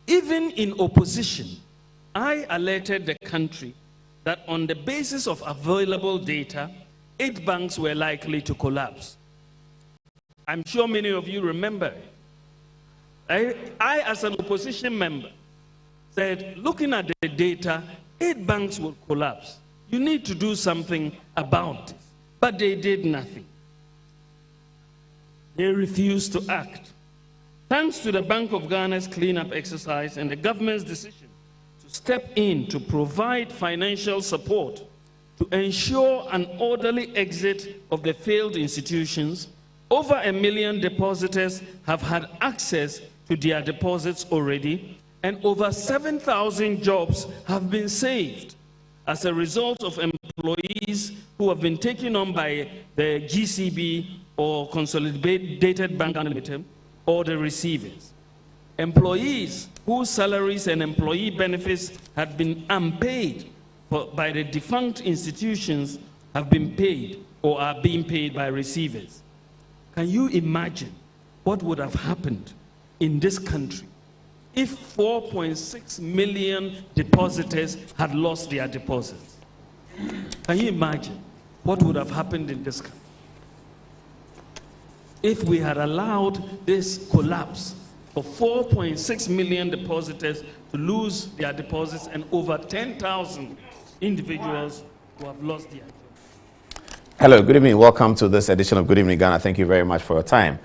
Even in opposition, I alerted the country that on the basis of available data, 8 banks were likely to collapse. I'm sure many of you remember it. I, as an opposition member, said, looking at the data, 8 banks will collapse. You need to do something about it. But they did nothing. They refused to act. Thanks to the Bank of Ghana's cleanup exercise and the government's decision to step in to provide financial support to ensure an orderly exit of the failed institutions, over 1 million depositors have had access to their deposits already, and over 7,000 jobs have been saved as a result of employees who have been taken on by the GCB or Consolidated Bank Limited or the receivers. Employees whose salaries and employee benefits had been unpaid by the defunct institutions have been paid or are being paid by receivers. Can you imagine what would have happened in this country if 4.6 million depositors had lost their deposits? Can you imagine what would have happened in this country if we had allowed this collapse for 4.6 million depositors to lose their deposits and over 10,000 individuals who have lost their jobs? Hello, good evening. Welcome to this edition of Good Evening Ghana. Thank you very much for your time.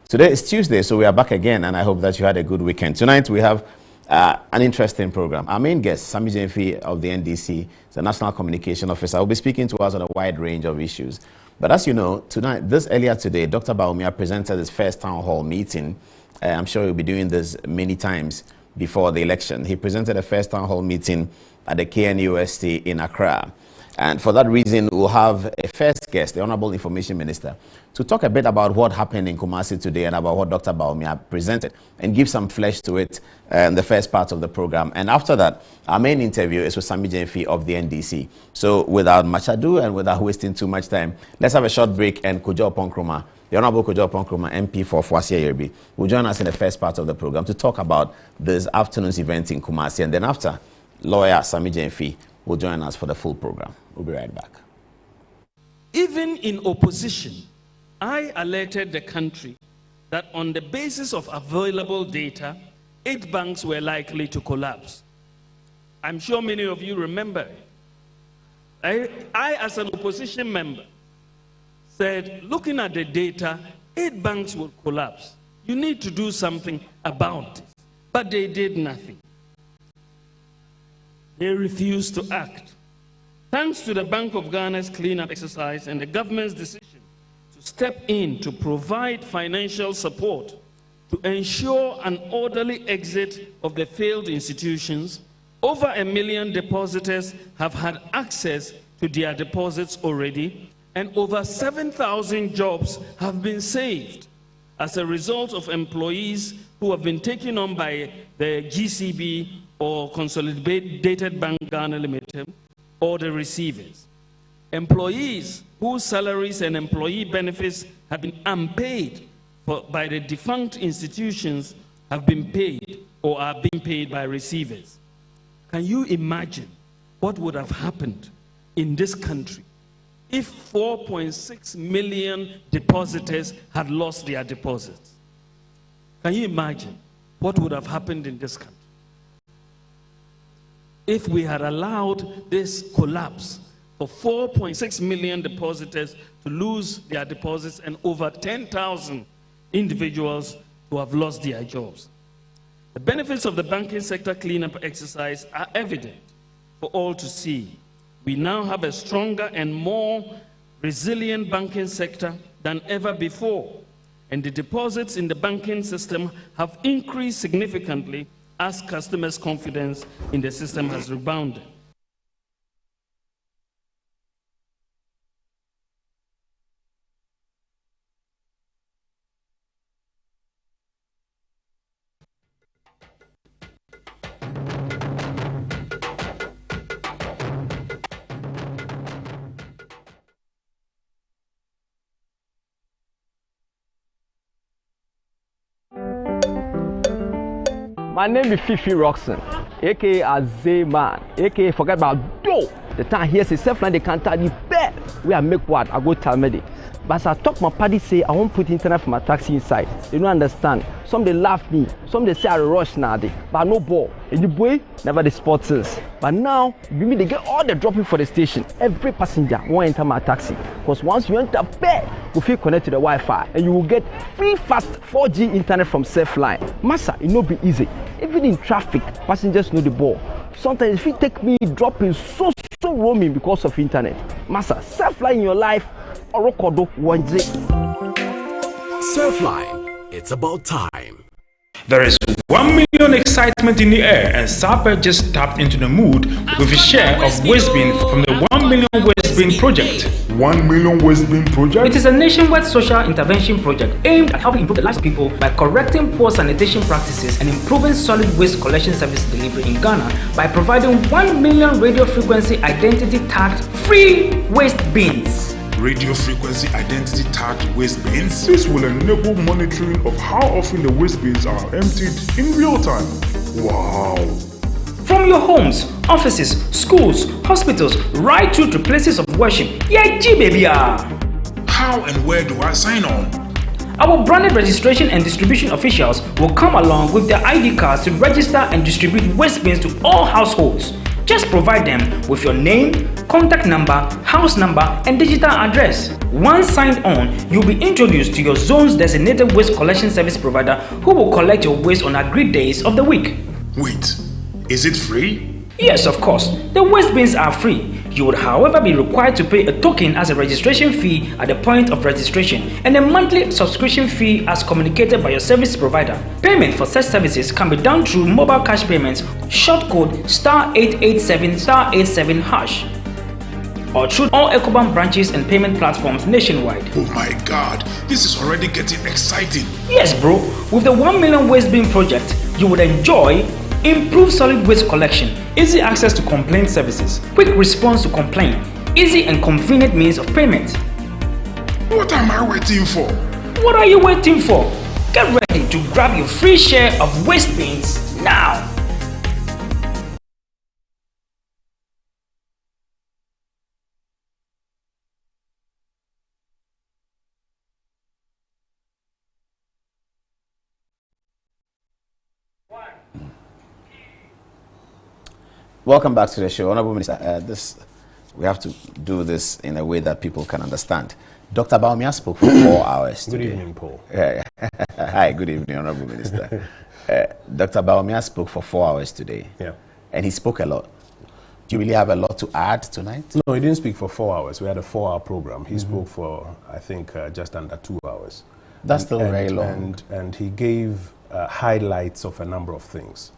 Today is Tuesday, so we are back again, and I hope that you had a good weekend. Tonight we have an interesting program. Our main guest, Sammy Gyamfi of the NDC, the National Communication Officer, will be speaking to us on a wide range of issues. But as you know, earlier today, Dr. Bawumia presented his first town hall meeting. I'm sure he'll be doing this many times before the election. He presented a first town hall meeting at the KNUST in Accra. And for that reason, we'll have a first guest, the Honorable Information Minister, to talk a bit about what happened in Kumasi today and about what Dr. Bawumia presented and give some flesh to it in the first part of the program. And after that, our main interview is with Sammy Gyamfi of the NDC. So without much ado and without wasting too much time, let's have a short break, and Oppong Nkrumah, the Honorable Oppong Nkrumah, MP for Fuasia will join us in the first part of the program to talk about this afternoon's event in Kumasi. And then after, lawyer Sammy Gyamfi will join us for the full program. We'll be right back. Even in opposition, I alerted the country that on the basis of available data, 8 banks were likely to collapse. I'm sure many of you remember it. I, as an opposition member, said, looking at the data, 8 banks will collapse. You need to do something about it. But they did nothing. They refused to act. Thanks to the Bank of Ghana's cleanup exercise and the government's decision to step in to provide financial support to ensure an orderly exit of the failed institutions, over 1 million depositors have had access to their deposits already, and over 7,000 jobs have been saved as a result of employees who have been taken on by the GCB or Consolidated Bank Ghana Limited or the receivers. Employees whose salaries and employee benefits have been unpaid by the defunct institutions have been paid or are being paid by receivers. Can you imagine what would have happened in this country if 4.6 million depositors had lost their deposits? Can you imagine what would have happened in this country if we had allowed this collapse for 4.6 million depositors to lose their deposits and over 10,000 individuals who have lost their jobs? The benefits of the banking sector cleanup exercise are evident for all to see. We now have a stronger and more resilient banking sector than ever before, and the deposits in the banking system have increased significantly as customers' confidence in the system has rebounded. My name is Fifi Roxon, aka Azayman, aka forget about dough. The time here say self line they can't tell you bet. We are make what I go tell me. But as I talk my party say I won't put internet for my taxi inside. They don't understand. Some they laugh me, some they say I rush now but no ball. And the boy never the sports. But now they get all the dropping for the station. Every passenger won't enter my taxi. Because once you enter bed, you feel connected to the Wi-Fi and you will get free fast 4G internet from Selfline. Massa, it no be easy. Even in traffic, passengers know the ball. Sometimes if it take me dropping so roaming because of internet. Massa, Selfline in your life or Rokodo 1G. Selfline, it's about time. There is 1 million excitement in the air, and Sapper just tapped into the mood with his share of waste bin from the 1 million waste bin project. 1 million waste bin project? It is a nationwide social intervention project aimed at helping improve the lives of people by correcting poor sanitation practices and improving solid waste collection service delivery in Ghana by providing 1 million radio frequency identity tagged free waste bins. Radio frequency identity tagged waste bins? This will enable monitoring of how often the waste bins are emptied in real time. Wow! From your homes, offices, schools, hospitals, right through to places of worship. Yeah, baby. How and where do I sign on? Our branded registration and distribution officials will come along with their ID cards to register and distribute waste bins to all households. Just provide them with your name, contact number, house number, and digital address. Once signed on, you'll be introduced to your zone's designated waste collection service provider who will collect your waste on agreed days of the week. Wait, is it free? Yes, of course. The waste bins are free. You would, however, be required to pay a token as a registration fee at the point of registration and a monthly subscription fee as communicated by your service provider. Payment for such services can be done through mobile cash payments, short code *887*87# or through all Ecobank branches and payment platforms nationwide. Oh my God, this is already getting exciting. Yes, bro. With the 1 million waste bin project, you would enjoy improved solid waste collection, Easy access to complaint services, quick response to complaint, easy and convenient means of payment. What am I waiting for? What are you waiting for? Get ready to grab your free share of waste bins now. Welcome back to the show. Honorable Minister, we have to do this in a way that people can understand. Dr. Bawumia spoke for 4 hours today. Good evening, Paul. Hi, good evening, Honorable Minister. Dr. Bawumia spoke for 4 hours today. Yeah. And he spoke a lot. Do you really have a lot to add tonight? No, he didn't speak for 4 hours. We had a 4-hour program. He spoke for, I think, just under 2 hours. That's still very long. And he gave highlights of a number of things.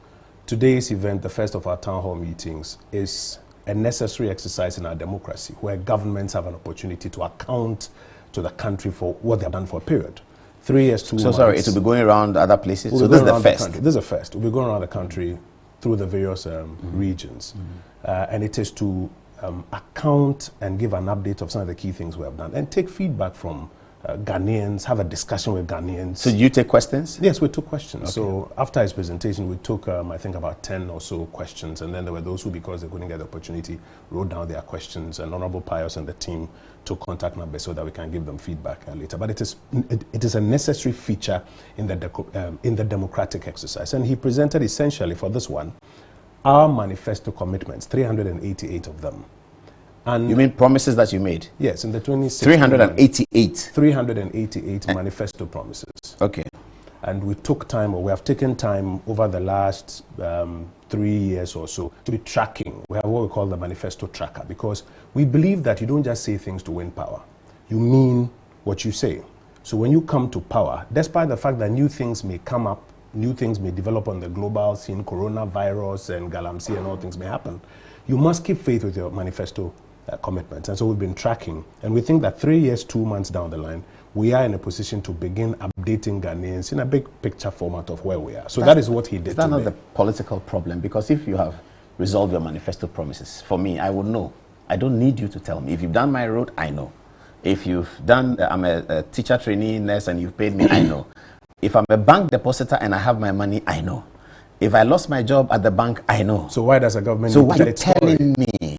Today's event, the first of our town hall meetings, is a necessary exercise in our democracy where governments have an opportunity to account to the country for what they've done for a period. 3 years, 2 months. So sorry, it will be going around other places? So this is the first? This is a first. We'll be going around the country through the various regions. And it is to account and give an update of some of the key things we have done and take feedback from Ghanaians, have a discussion with Ghanaians. So you take questions? Yes, we took questions. Okay. So after his presentation, we took, I think, about 10 or so questions. And then there were those who, because they couldn't get the opportunity, wrote down their questions. And Honorable Pius and the team took contact numbers so that we can give them feedback later. But it is a necessary feature in the democratic exercise. And he presented essentially for this one, our manifesto commitments, 388 of them. And you mean promises that you made? Yes, in the 2016. 388? 388 manifesto promises. Okay. And we took time, or we have taken time over the last 3 years or so to be tracking. We have what we call the manifesto tracker, because we believe that you don't just say things to win power. You mean what you say. So when you come to power, despite the fact that new things may come up, new things may develop on the global scene, coronavirus and Galamsey and all things may happen, you must keep faith with your manifesto commitments. And so we've been tracking, and we think that 3 years, 2 months down the line, we are in a position to begin updating Ghanaians in a big picture format of where we are. So that is what he did. Is that not the political problem? Because if you have resolved your manifesto promises, for me, I would know. I don't need you to tell me. If you've done my road, I know. If you've done, I'm a teacher trainee nurse and you've paid me, I know. If I'm a bank depositor and I have my money, I know. If I lost my job at the bank, I know. So why does a government So need why to are you tell its story? telling me?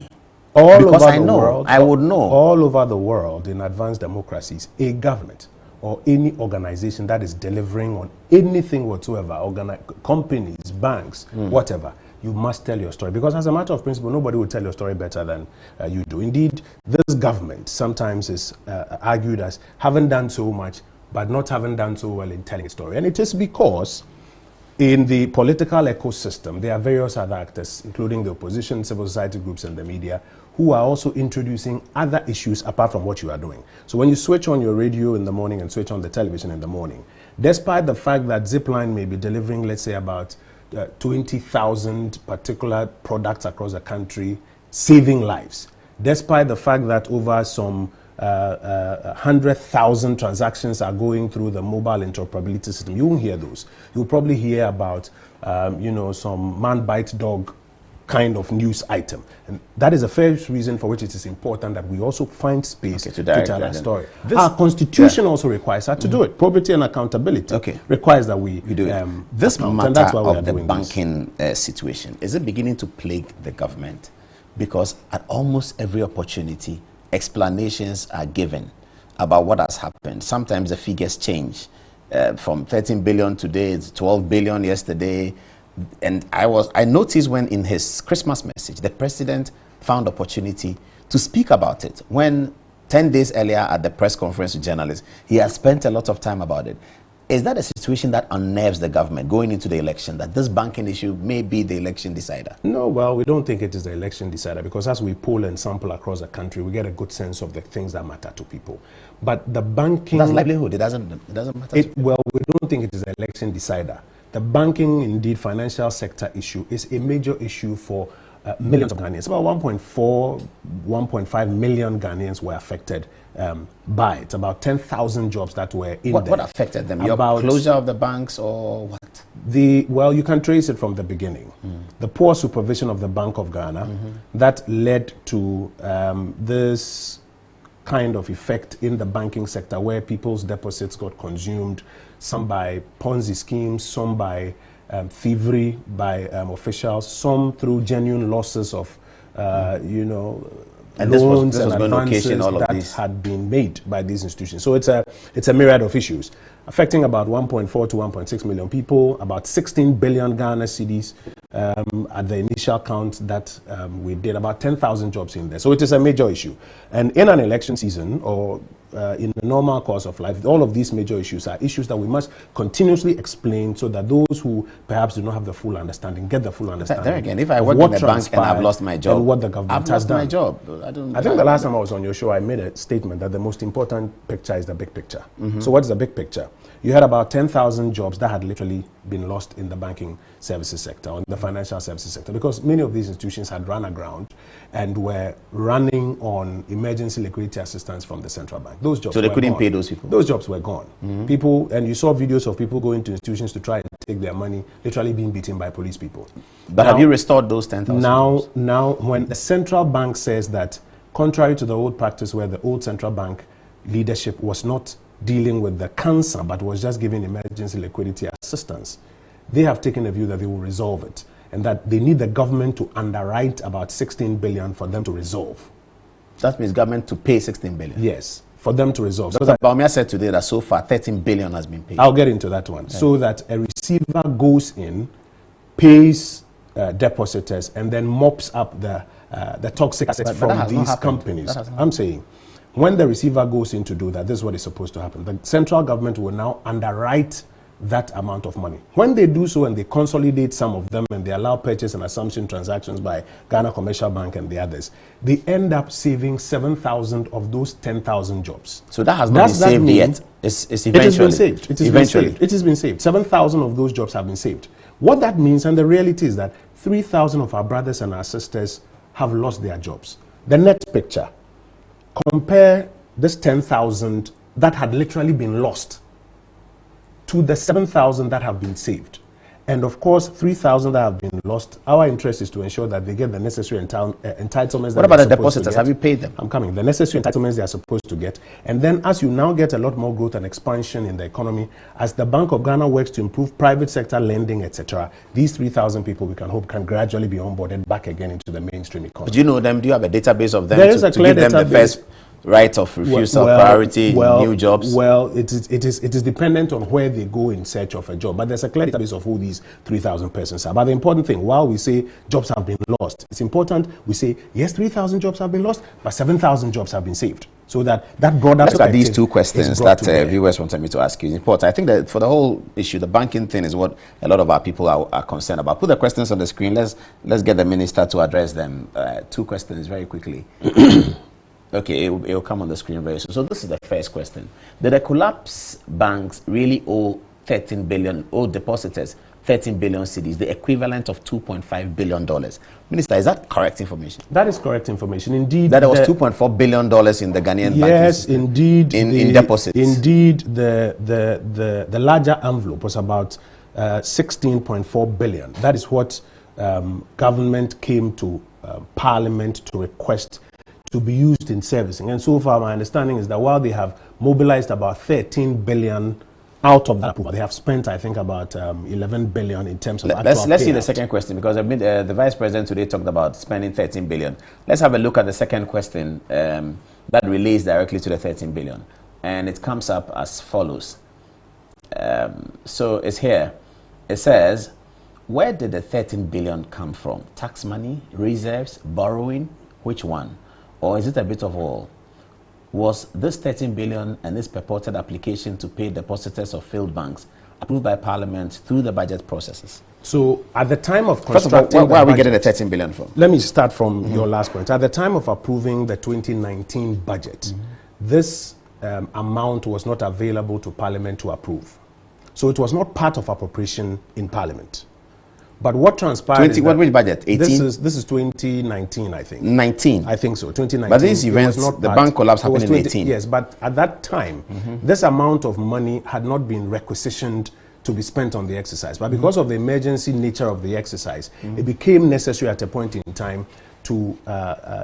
All Because over I the know, world, I would know. All over the world, in advanced democracies, a government or any organization that is delivering on anything whatsoever, companies, banks, whatever, you must tell your story. Because as a matter of principle, nobody will tell your story better than you do. Indeed, this government sometimes is argued as having done so much, but not having done so well in telling a story. And it is because in the political ecosystem, there are various other actors, including the opposition, civil society groups, and the media, who are also introducing other issues apart from what you are doing. So when you switch on your radio in the morning and switch on the television in the morning, despite the fact that Zipline may be delivering, let's say, about 20,000 particular products across the country, saving lives, despite the fact that over some 100,000 transactions are going through the mobile interoperability system, you won't hear those. You'll probably hear about, some man bite dog kind of news item. And that is the first reason for which it is important that we also find space to tell our story. Our constitution also requires us to do it. Probity and accountability requires that we do it. This matter of the banking situation, is it beginning to plague the government? Because at almost every opportunity, explanations are given about what has happened. Sometimes the figures change from 13 billion today, it's 12 billion yesterday. And I noticed when in his Christmas message, the president found opportunity to speak about it. When 10 days earlier at the press conference with journalists, he has spent a lot of time about it. Is that a situation that unnerves the government going into the election, that this banking issue may be the election decider? No, well, we don't think it is the election decider, because as we poll and sample across the country, we get a good sense of the things that matter to people. But the banking... That's livelihood. It doesn't matter. Well, we don't think it is the election decider. The banking, indeed, financial sector issue is a major issue for millions of Ghanaians. About 1.5 million Ghanaians were affected by it. About 10,000 jobs that were in there. What affected them? Your closure of the banks or what? Well, you can trace it from the beginning. The poor supervision of the Bank of Ghana that led to this kind of effect in the banking sector where people's deposits got consumed, some by Ponzi schemes, some by thievery by officials, some through genuine losses of, and loans this was and advances that had been made by these institutions. So it's a myriad of issues affecting about 1.4 to 1.6 million people, about 16 billion Ghana cedis at the initial count that we did, about 10,000 jobs in there. So it is a major issue. And in an election season or in the normal course of life, all of these major issues are issues that we must continuously explain so that those who perhaps do not have the full understanding get the full understanding. There again, if I work in the bank and I've lost my job, and what the government has done. my job. I think the last time I was on your show, I made a statement that the most important picture is the big picture. So what's the big picture? You had about 10,000 jobs that had literally been lost in the banking services sector, or in the financial services sector, because many of these institutions had run aground and were running on emergency liquidity assistance from the central bank. Those jobs so they couldn't gone. pay those people? Those jobs were gone. People, and you saw videos of people going to institutions to try and take their money, literally being beaten by police people. But now, have you restored those 10,000 jobs? Now, when the central bank says that, contrary to the old practice where the old central bank leadership was not dealing with the cancer but was just giving emergency liquidity assistance, they have taken a view that they will resolve it and that they need the government to underwrite about 16 billion for them to resolve. That means government to pay 16 billion? Yes, for them to resolve. Dr. Bawumia said today that so far 13 billion has been paid. I'll get into that one. Yeah. So that a receiver goes in, pays depositors, and then mops up the toxic assets from these companies. I'm saying, when the receiver goes in to do that, this is what is supposed to happen. The central government will now underwrite that amount of money. When they do so and they consolidate some of them and they allow purchase and assumption transactions by Ghana Commercial Bank and the others, they end up saving 7,000 of those 10,000 jobs. So that has not been saved yet. It's eventually. It has been saved. It has been saved. 7,000 of those jobs have been saved. What that means, and the reality is that 3,000 of our brothers and our sisters have lost their jobs. The net picture, compare this 10,000 that had literally been lost to the 7,000 that have been saved. And of course, 3,000 that have been lost, our interest is to ensure that they get the necessary entitlements. What about the depositors? Have you paid them? I'm coming. The necessary entitlements they are supposed to get. And then as you now get a lot more growth and expansion in the economy, as the Bank of Ghana works to improve private sector lending, etc., these 3,000 people we can hope can gradually be onboarded back again into the mainstream economy. Do you know them? Do you have a database of them There is a to clear give them the first right of refusal, priority, new jobs? Well, it is dependent on where they go in search of a job. But there's a clear database of who these 3,000 persons are. But the important thing, while we say jobs have been lost, it's important we say, yes, 3,000 jobs have been lost, but 7,000 jobs have been saved. So that broader Let's look at these two questions that viewers wanted me to ask you. It's important. I think that for the whole issue, the banking thing is what a lot of our people are concerned about. Put the questions on the screen. Let's get the minister to address them. Two questions very quickly. Okay, it will come on the screen very soon. So this is the first question. Did the collapse banks really owe 13 billion, owe depositors 13 billion cedis, the equivalent of $2.5 billion? Minister, is that correct information? That is correct information. Indeed. That there was $2.4 billion in the Ghanaian bank. Yes, indeed. In deposits. Indeed, the larger envelope was about 16.4 billion. That is what government came to Parliament to request to be used in servicing. And so far, my understanding is that while they have mobilized about 13 billion out of that approval, they have spent, I think, about 11 billion in terms of Let's see the second question, because the Vice President today talked about spending 13 billion. Let's have a look at the second question that relates directly to the 13 billion. And it comes up as follows. So it's here. It says, where did the 13 billion come from? Tax money, reserves, borrowing? Which one? Or is it a bit of all? Was this 13 billion and this purported application to pay depositors of failed banks approved by Parliament through the budget processes? So at the time of constructing, first of all, where are we getting the 13 billion from? Let me start from your last point. At the time of approving the 2019 budget, this amount was not available to Parliament to approve. So it was not part of appropriation in Parliament. But what transpired which budget? 18? This is 2019, I think. 19? I think so, 2019. But these events, the bank collapse happened in 18. Yes, but at that time, this amount of money had not been requisitioned to be spent on the exercise. But because of the emergency nature of the exercise, it became necessary at a point in time to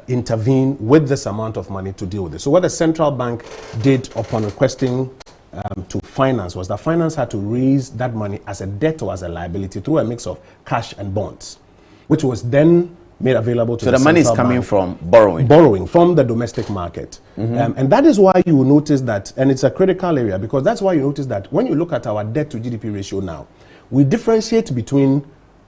intervene with this amount of money to deal with it. So what the central bank did upon requesting to finance was that finance had to raise that money as a debt or as a liability through a mix of cash and bonds, which was then made available to the money is coming from borrowing? Borrowing from the domestic market. And that is why you will notice that, and it's a critical area, because that's why you notice that when you look at our debt to GDP ratio now, we differentiate between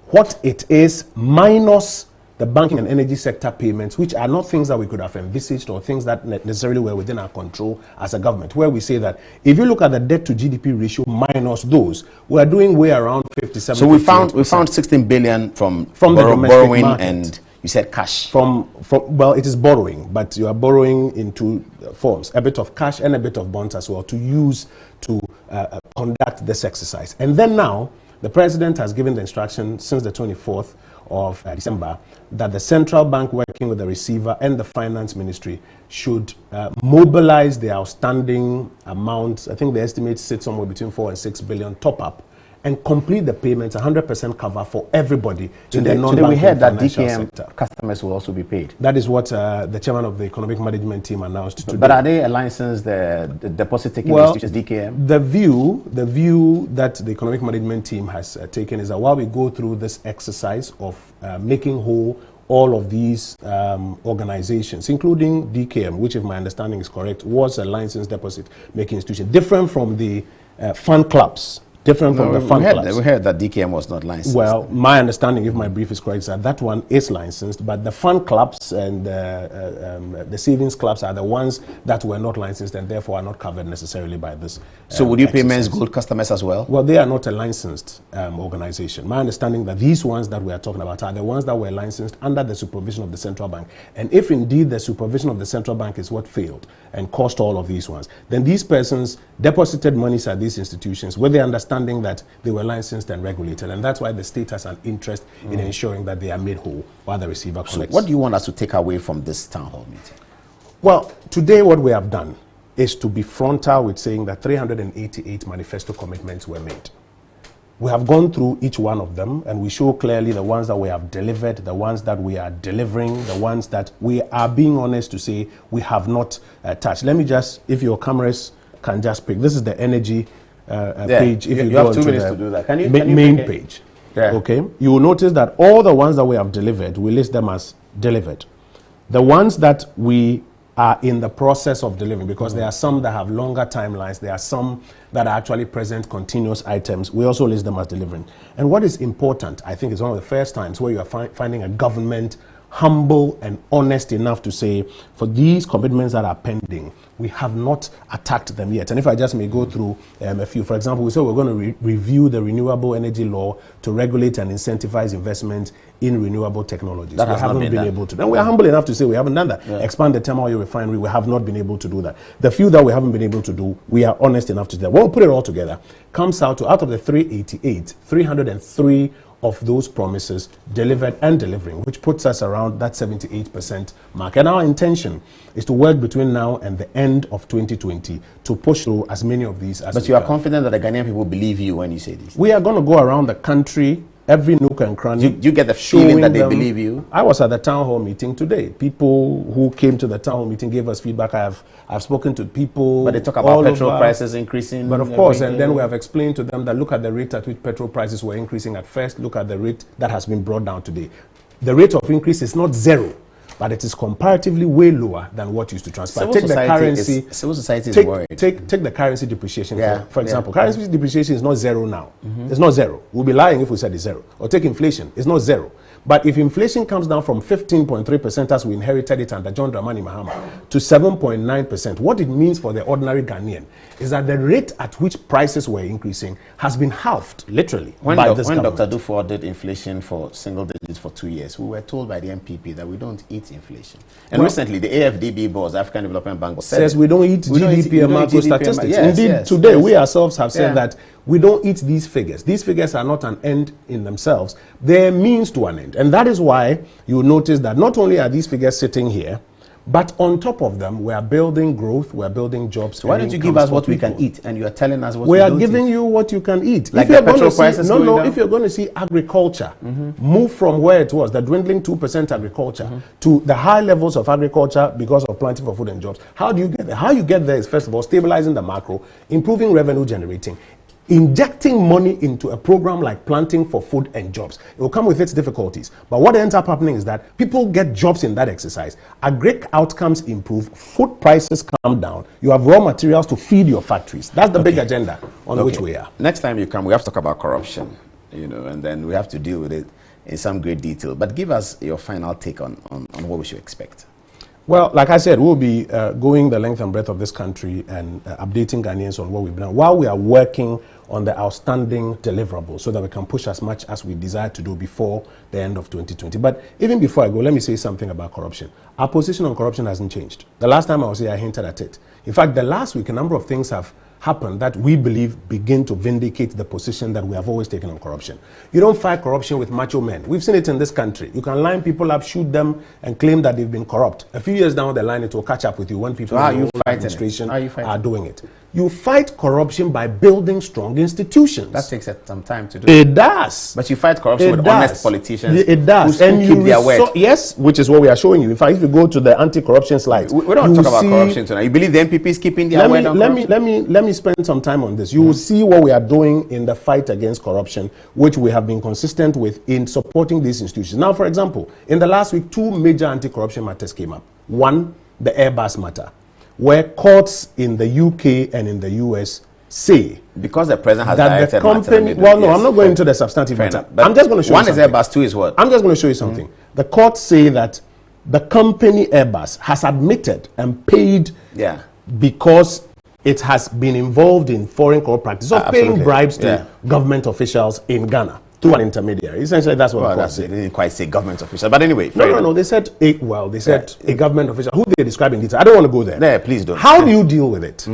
what it is minus the banking and energy sector payments, which are not things that we could have envisaged or things that necessarily were within our control as a government, where we say that if you look at the debt to GDP ratio minus those, we're doing way around 57%. So we found 16 billion from the borrowing market. And you said cash. Well, it is borrowing, but you are borrowing in two forms, a bit of cash and a bit of bonds as well, to use to conduct this exercise. And then now, the President has given the instruction since the 24th of December that the central bank, working with the receiver and the finance ministry, should mobilize the outstanding amounts. I think the estimate sits somewhere between 4 and 6 billion top up and complete the payments, 100% cover for everybody in the non-banking we heard that financial DKM sector. Customers will also be paid. That is what the chairman of the economic management team announced today. But are they a licensed deposit-taking institutions, DKM? The view that the economic management team has taken is that while we go through this exercise of making whole all of these organizations, including DKM, which, if my understanding is correct, was a licensed deposit-making institution, different from the fund clubs. We heard that DKM was not licensed. Well, my understanding, if my brief is correct, is that that one is licensed, but the fund clubs and the savings clubs are the ones that were not licensed and therefore are not covered necessarily by this. So would you pay men's gold customers as well? Well, they are not a licensed organization. My understanding that these ones that we are talking about are the ones that were licensed under the supervision of the central bank. And if indeed the supervision of the central bank is what failed and cost all of these ones, then these persons deposited monies at these institutions with the understanding that they were licensed and regulated, and that's why the state has an interest in ensuring that they are made whole while the receiver collects. So what do you want us to take away from this town hall meeting? Well, today what we have done is to be frontal with saying that 388 manifesto commitments were made. We have gone through each one of them, and we show clearly the ones that we have delivered, the ones that we are delivering, the ones that we are being honest to say we have not touched. Let me just, if your cameras can just pick, this is the energy page. If you go have 2 minutes to do that. Can you main page. Yeah. Okay, you will notice that all the ones that we have delivered, we list them as delivered. The ones that we are in the process of delivering, because there are some that have longer timelines, there are some that are actually present continuous items, we also list them as delivering. And what is important, I think, is one of the first times where you are finding a government humble and honest enough to say, for these commitments that are pending, we have not attacked them yet. And if I just may go through a few, for example, we said we're going to review the renewable energy law to regulate and incentivize investment in renewable technologies. That we haven't been able to. And we're humble enough to say we haven't done that. Yeah. Expand the thermal oil refinery, we have not been able to do that. The few that we haven't been able to do, we are honest enough to do that. When we put it all together, comes out to, out of the 388, 303 of those promises delivered and delivering, which puts us around that 78% mark. And our intention is to work between now and the end of 2020 to push through as many of these as But you are confident that the Ghanaian people believe you when you say this? We are going to go around the country, every nook and cranny. You get the feeling that they believe you? I was at the town hall meeting today. People who came to the town hall meeting gave us feedback. I've spoken to people. But they talk about petrol prices increasing. But of course, and then we have explained to them that look at the rate at which petrol prices were increasing at first. Look at the rate that has been brought down today. The rate of increase is not zero, but it is comparatively way lower than what used to transpire. Take the currency. Civil society is worried. Take the currency depreciation, for example. Currency depreciation is not zero now. It's not zero. We'll be lying if we said it's zero. Or take inflation. It's not zero. But if inflation comes down from 15.3% as we inherited it under John Dramani Mahama to 7.9%, what it means for the ordinary Ghanaian is that the rate at which prices were increasing has been halved, literally, by this government. When Dr. Dufo did inflation for single digits for 2 years, we were told by the MPP that we don't eat inflation. And recently, the AFDB boss, African Development Bank, says we don't eat GDP and macro statistics. Yes, Indeed, today we ourselves have said that we don't eat these figures. These figures are not an end in themselves. They're means to an end. And that is why you notice that not only are these figures sitting here, but on top of them, we are building growth, we are building jobs. So why don't you give us what we can eat, and you are telling us what we are giving you what you can eat. Like the petrol prices going down? If you're going to see agriculture move from where it was, the dwindling 2% agriculture, to the high levels of agriculture because of planting for food and jobs, how do you get there? How you get there is, first of all, stabilizing the macro, improving revenue generating, injecting money into a program like planting for food and jobs. It will come with its difficulties. But what ends up happening is that people get jobs in that exercise. Agric outcomes improve, food prices come down, you have raw materials to feed your factories. That's the big agenda on which we are. Next time you come, we have to talk about corruption, and then we have to deal with it in some great detail. But give us your final take on what we should expect. Well, like I said, we'll be going the length and breadth of this country and updating Ghanaians on what we've done while we are working on the outstanding deliverables so that we can push as much as we desire to do before the end of 2020. But even before I go, let me say something about corruption. Our position on corruption hasn't changed. The last time I was here, I hinted at it. In fact, the last week, a number of things have happened that we believe begin to vindicate the position that we have always taken on corruption. You don't fight corruption with macho men. We've seen it in this country. You can line people up, shoot them, and claim that they've been corrupt. A few years down the line, it will catch up with you when people in the administration are doing it. You fight corruption by building strong institutions. That takes some time to do. It does. But you fight corruption with honest politicians. It does. Who keep their word. Yes, which is what we are showing you. In fact, if you go to the anti-corruption slides, we don't talk about corruption tonight. You believe the MPP is keeping their word on corruption? Let me spend some time on this. You will see what we are doing in the fight against corruption, which we have been consistent with in supporting these institutions. Now, for example, in the last week, 2 major anti-corruption matters came up. One, the Airbus matter, where courts in the UK and in the US say, because the president has that the company, I'm not going into the substantive matter. I'm just going to show you something. One is Airbus, 2 is what? I'm just going to show you something. The courts say that the company Airbus has admitted and paid because it has been involved in foreign corrupt practice of paying bribes to government officials in Ghana through an intermediary. Essentially, that's what the court said. They didn't quite say government official, but anyway. No. They said a government official who they describe in detail. I don't want to go there. No, please don't. How do you deal with it?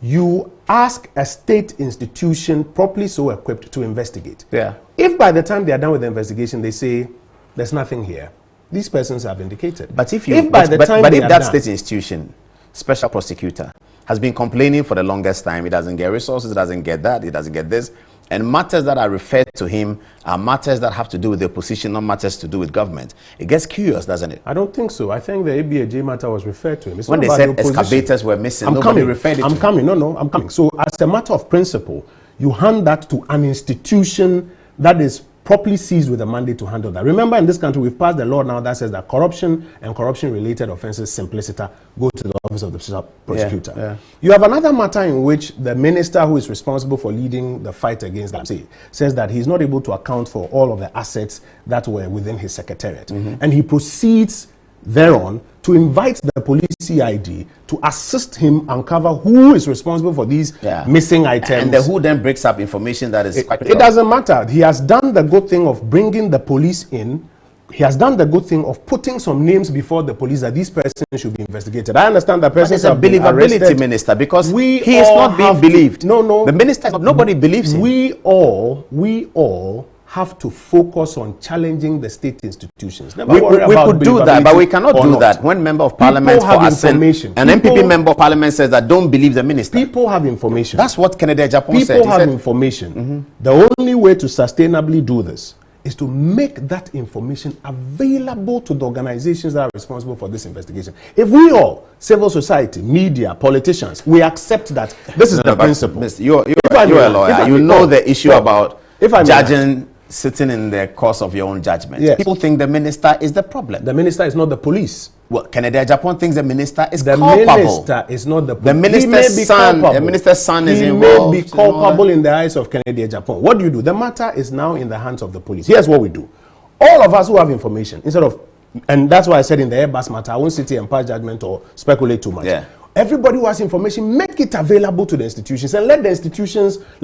You ask a state institution properly so equipped to investigate. If by the time they are done with the investigation, they say there's nothing here, these persons have indicated. But if that state institution, special prosecutor, has been complaining for the longest time, it doesn't get resources, it doesn't get that, it doesn't get this, and matters that are referred to him are matters that have to do with the opposition, not matters to do with government. It gets curious, doesn't it? I don't think so. I think the ABAJ matter was referred to him. It's when they said excavators were missing, nobody referred it to him. I'm coming. So as a matter of principle, you hand that to an institution that is properly seized with a mandate to handle that. Remember, in this country, we've passed the law now that says that corruption and corruption-related offenses, simpliciter, go to the office of the prosecutor. Yeah. You have another matter in which the minister who is responsible for leading the fight against Galamsey says that he's not able to account for all of the assets that were within his secretariat. And he proceeds thereon to invite the police CID to assist him uncover who is responsible for these missing items. And the who then breaks up information that is quite it doesn't matter. He has done the good thing of bringing the police in. He has done the good thing of putting some names before the police that these persons should be investigated. I understand that persons have been arrested, minister, because he is not being believed. No. The minister, nobody believes him. We all have to focus on challenging the state institutions. We could do that, but we cannot do that when member of parliament for assent, an MPP member of parliament says that don't believe the minister. People have information. That's what Kennedy Japan said. People have information. The only way to sustainably do this is to make that information available to the organizations that are responsible for this investigation. If we all, civil society, media, politicians, we accept that this is the principle. You're a lawyer. You know the issue about judging sitting in the course of your own judgment. Yes. People think the minister is the problem. The minister is not the police. Well, Kennedy Japan thinks the minister is culpable. The minister is not the police. The minister's son is involved. He may be culpable in the eyes of Kennedy Japan. What do? The matter is now in the hands of the police. Here's what we do. All of us who have information, instead of, and that's why I said in the Airbus matter, I won't sit here and pass judgment or speculate too much. Yeah. Everybody who has information, make it available to the institutions, and let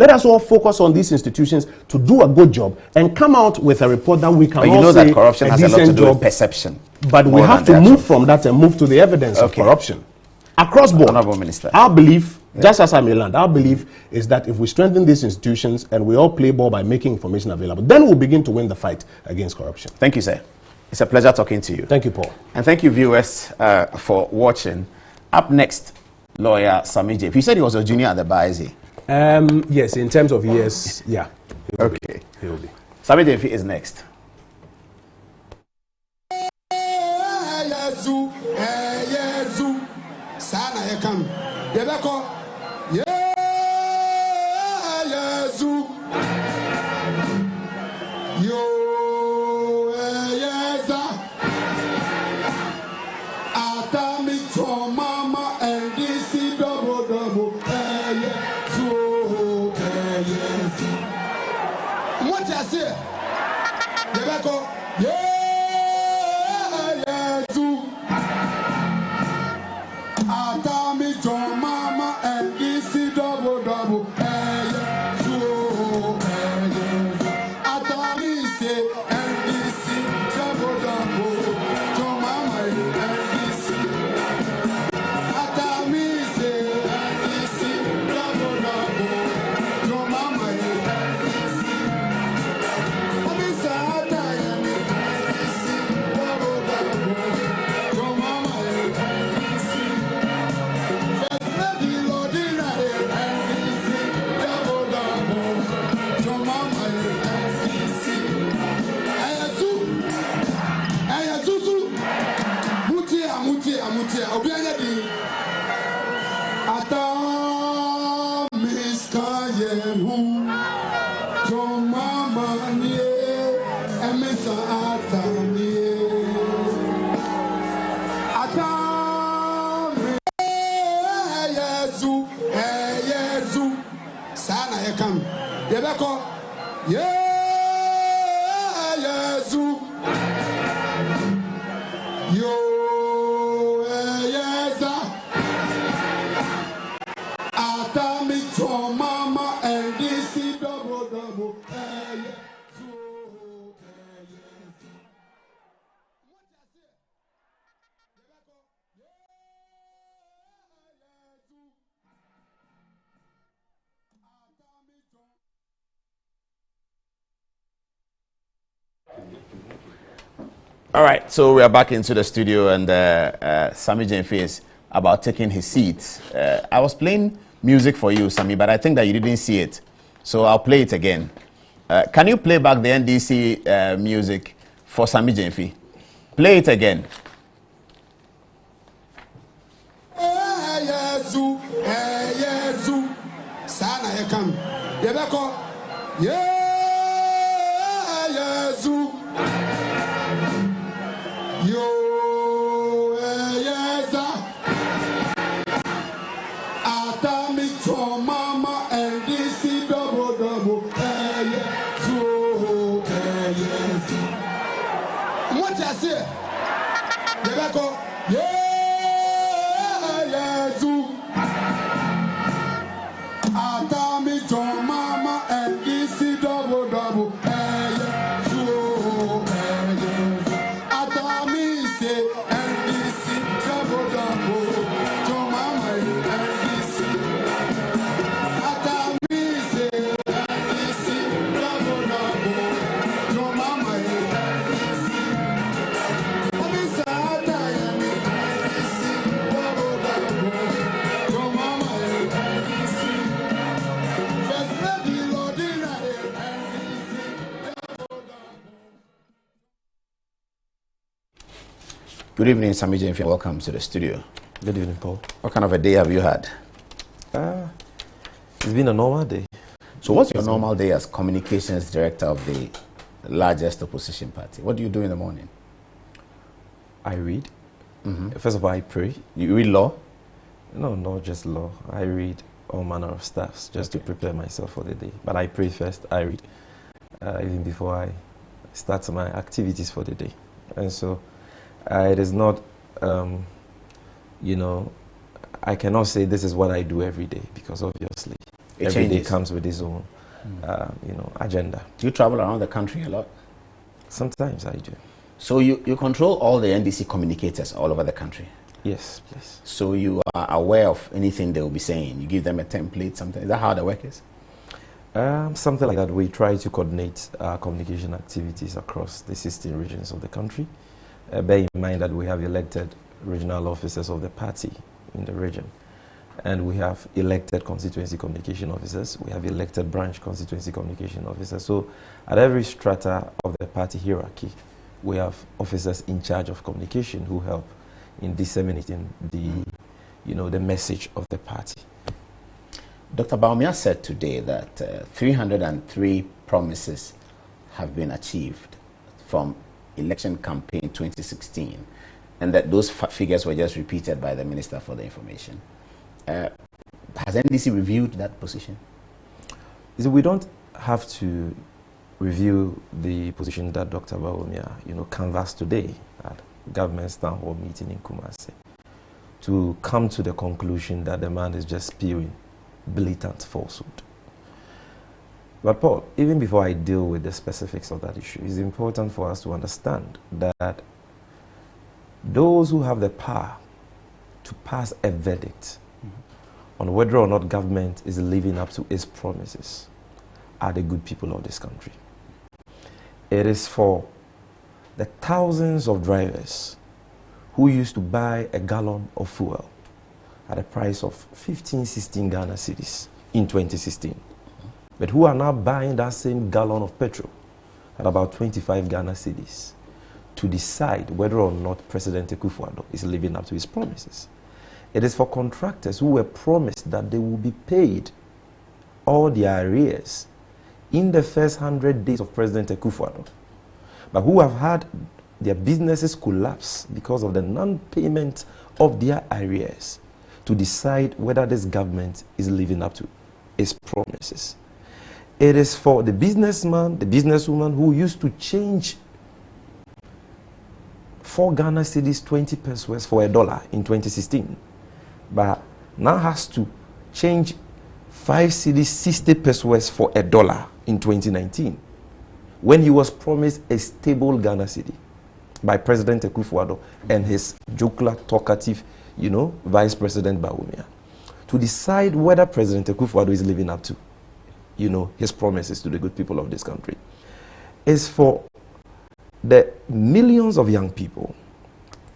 us all focus on these institutions to do a good job and come out with a report that we can all say. But you know that corruption has a lot to do with perception. But we have to move from that and move to the evidence of corruption. Across board, Honorable Minister. Our belief, just as I may land, our belief is that if we strengthen these institutions and we all play ball by making information available, then we'll begin to win the fight against corruption. Thank you, sir. It's a pleasure talking to you. Thank you, Paul. And thank you, viewers, for watching. Up next, lawyer Sammy Gyamfi. You said he was a junior at the bar, is he? Yes, in terms of years, yeah. Okay. He will be. Sammy Gyamfi is next. All right, so we are back into the studio, and Sammy Gyamfi is about taking his seat. I was playing music for you, Sammy, but I think that you didn't see it. So I'll play it again. Can you play back the NDC music for Sammy Gyamfi? Play it again. Good evening, Sammy Gyamfi. Welcome to the studio. Good evening, Paul. What kind of a day have you had? It's been a normal day. So what's your normal day as communications director of the largest opposition party? What do you do in the morning? I read. First of all, I pray. You read law? No, not just law. I read all manner of stuff just to prepare myself for the day. But I pray first, I read, even before I start my activities for the day. And so it is not, you know, I cannot say this is what I do every day, because obviously every day comes with its own, you know, agenda. Do you travel around the country a lot? Sometimes I do. So you control all the NDC communicators all over the country? Yes, please. So you are aware of anything they will be saying? You give them a template, something? Is that how the work is? Something like that. We try to coordinate our communication activities across the 16 regions of the country. Bear in mind that we have elected regional officers of the party in the region, and we have elected constituency communication officers. We have elected branch constituency communication officers. So at every strata of the party hierarchy, we have officers in charge of communication who help in disseminating the, you know, the message of the party. Dr. Bawumia said today that 303 promises have been achieved from election campaign 2016, and that those figures were just repeated by the Minister for the Information. Has NDC reviewed that position? We don't have to review the position that Dr. Bawumia, you know, canvassed today at government's town hall meeting in Nkrumah to come to the conclusion that the man is just spewing blatant falsehood. But Paul, even before I deal with the specifics of that issue, it's important for us to understand that those who have the power to pass a verdict on whether or not government is living up to its promises are the good people of this country. It is for the thousands of drivers who used to buy a gallon of fuel at a price of 15, 16 Ghana cedis in 2016. But who are now buying that same gallon of petrol at about 25 Ghana cedis to decide whether or not President Akufo-Addo is living up to his promises. It is for contractors who were promised that they will be paid all their arrears in the first 100 days of President Akufo-Addo, but who have had their businesses collapse because of the non-payment of their arrears, to decide whether this government is living up to its promises. It is for the businessman, the businesswoman who used to change 4 Ghana cedis 20 pesos for $1 in 2016, but now has to change 5 cedis 60 pesos for $1 in 2019, when he was promised a stable Ghana cedi by President Akufo-Addo and his jocular, talkative, you know, Vice President Bawumia, to decide whether President Akufo-Addo is living up to, you know, his promises to the good people of this country. Is for the millions of young people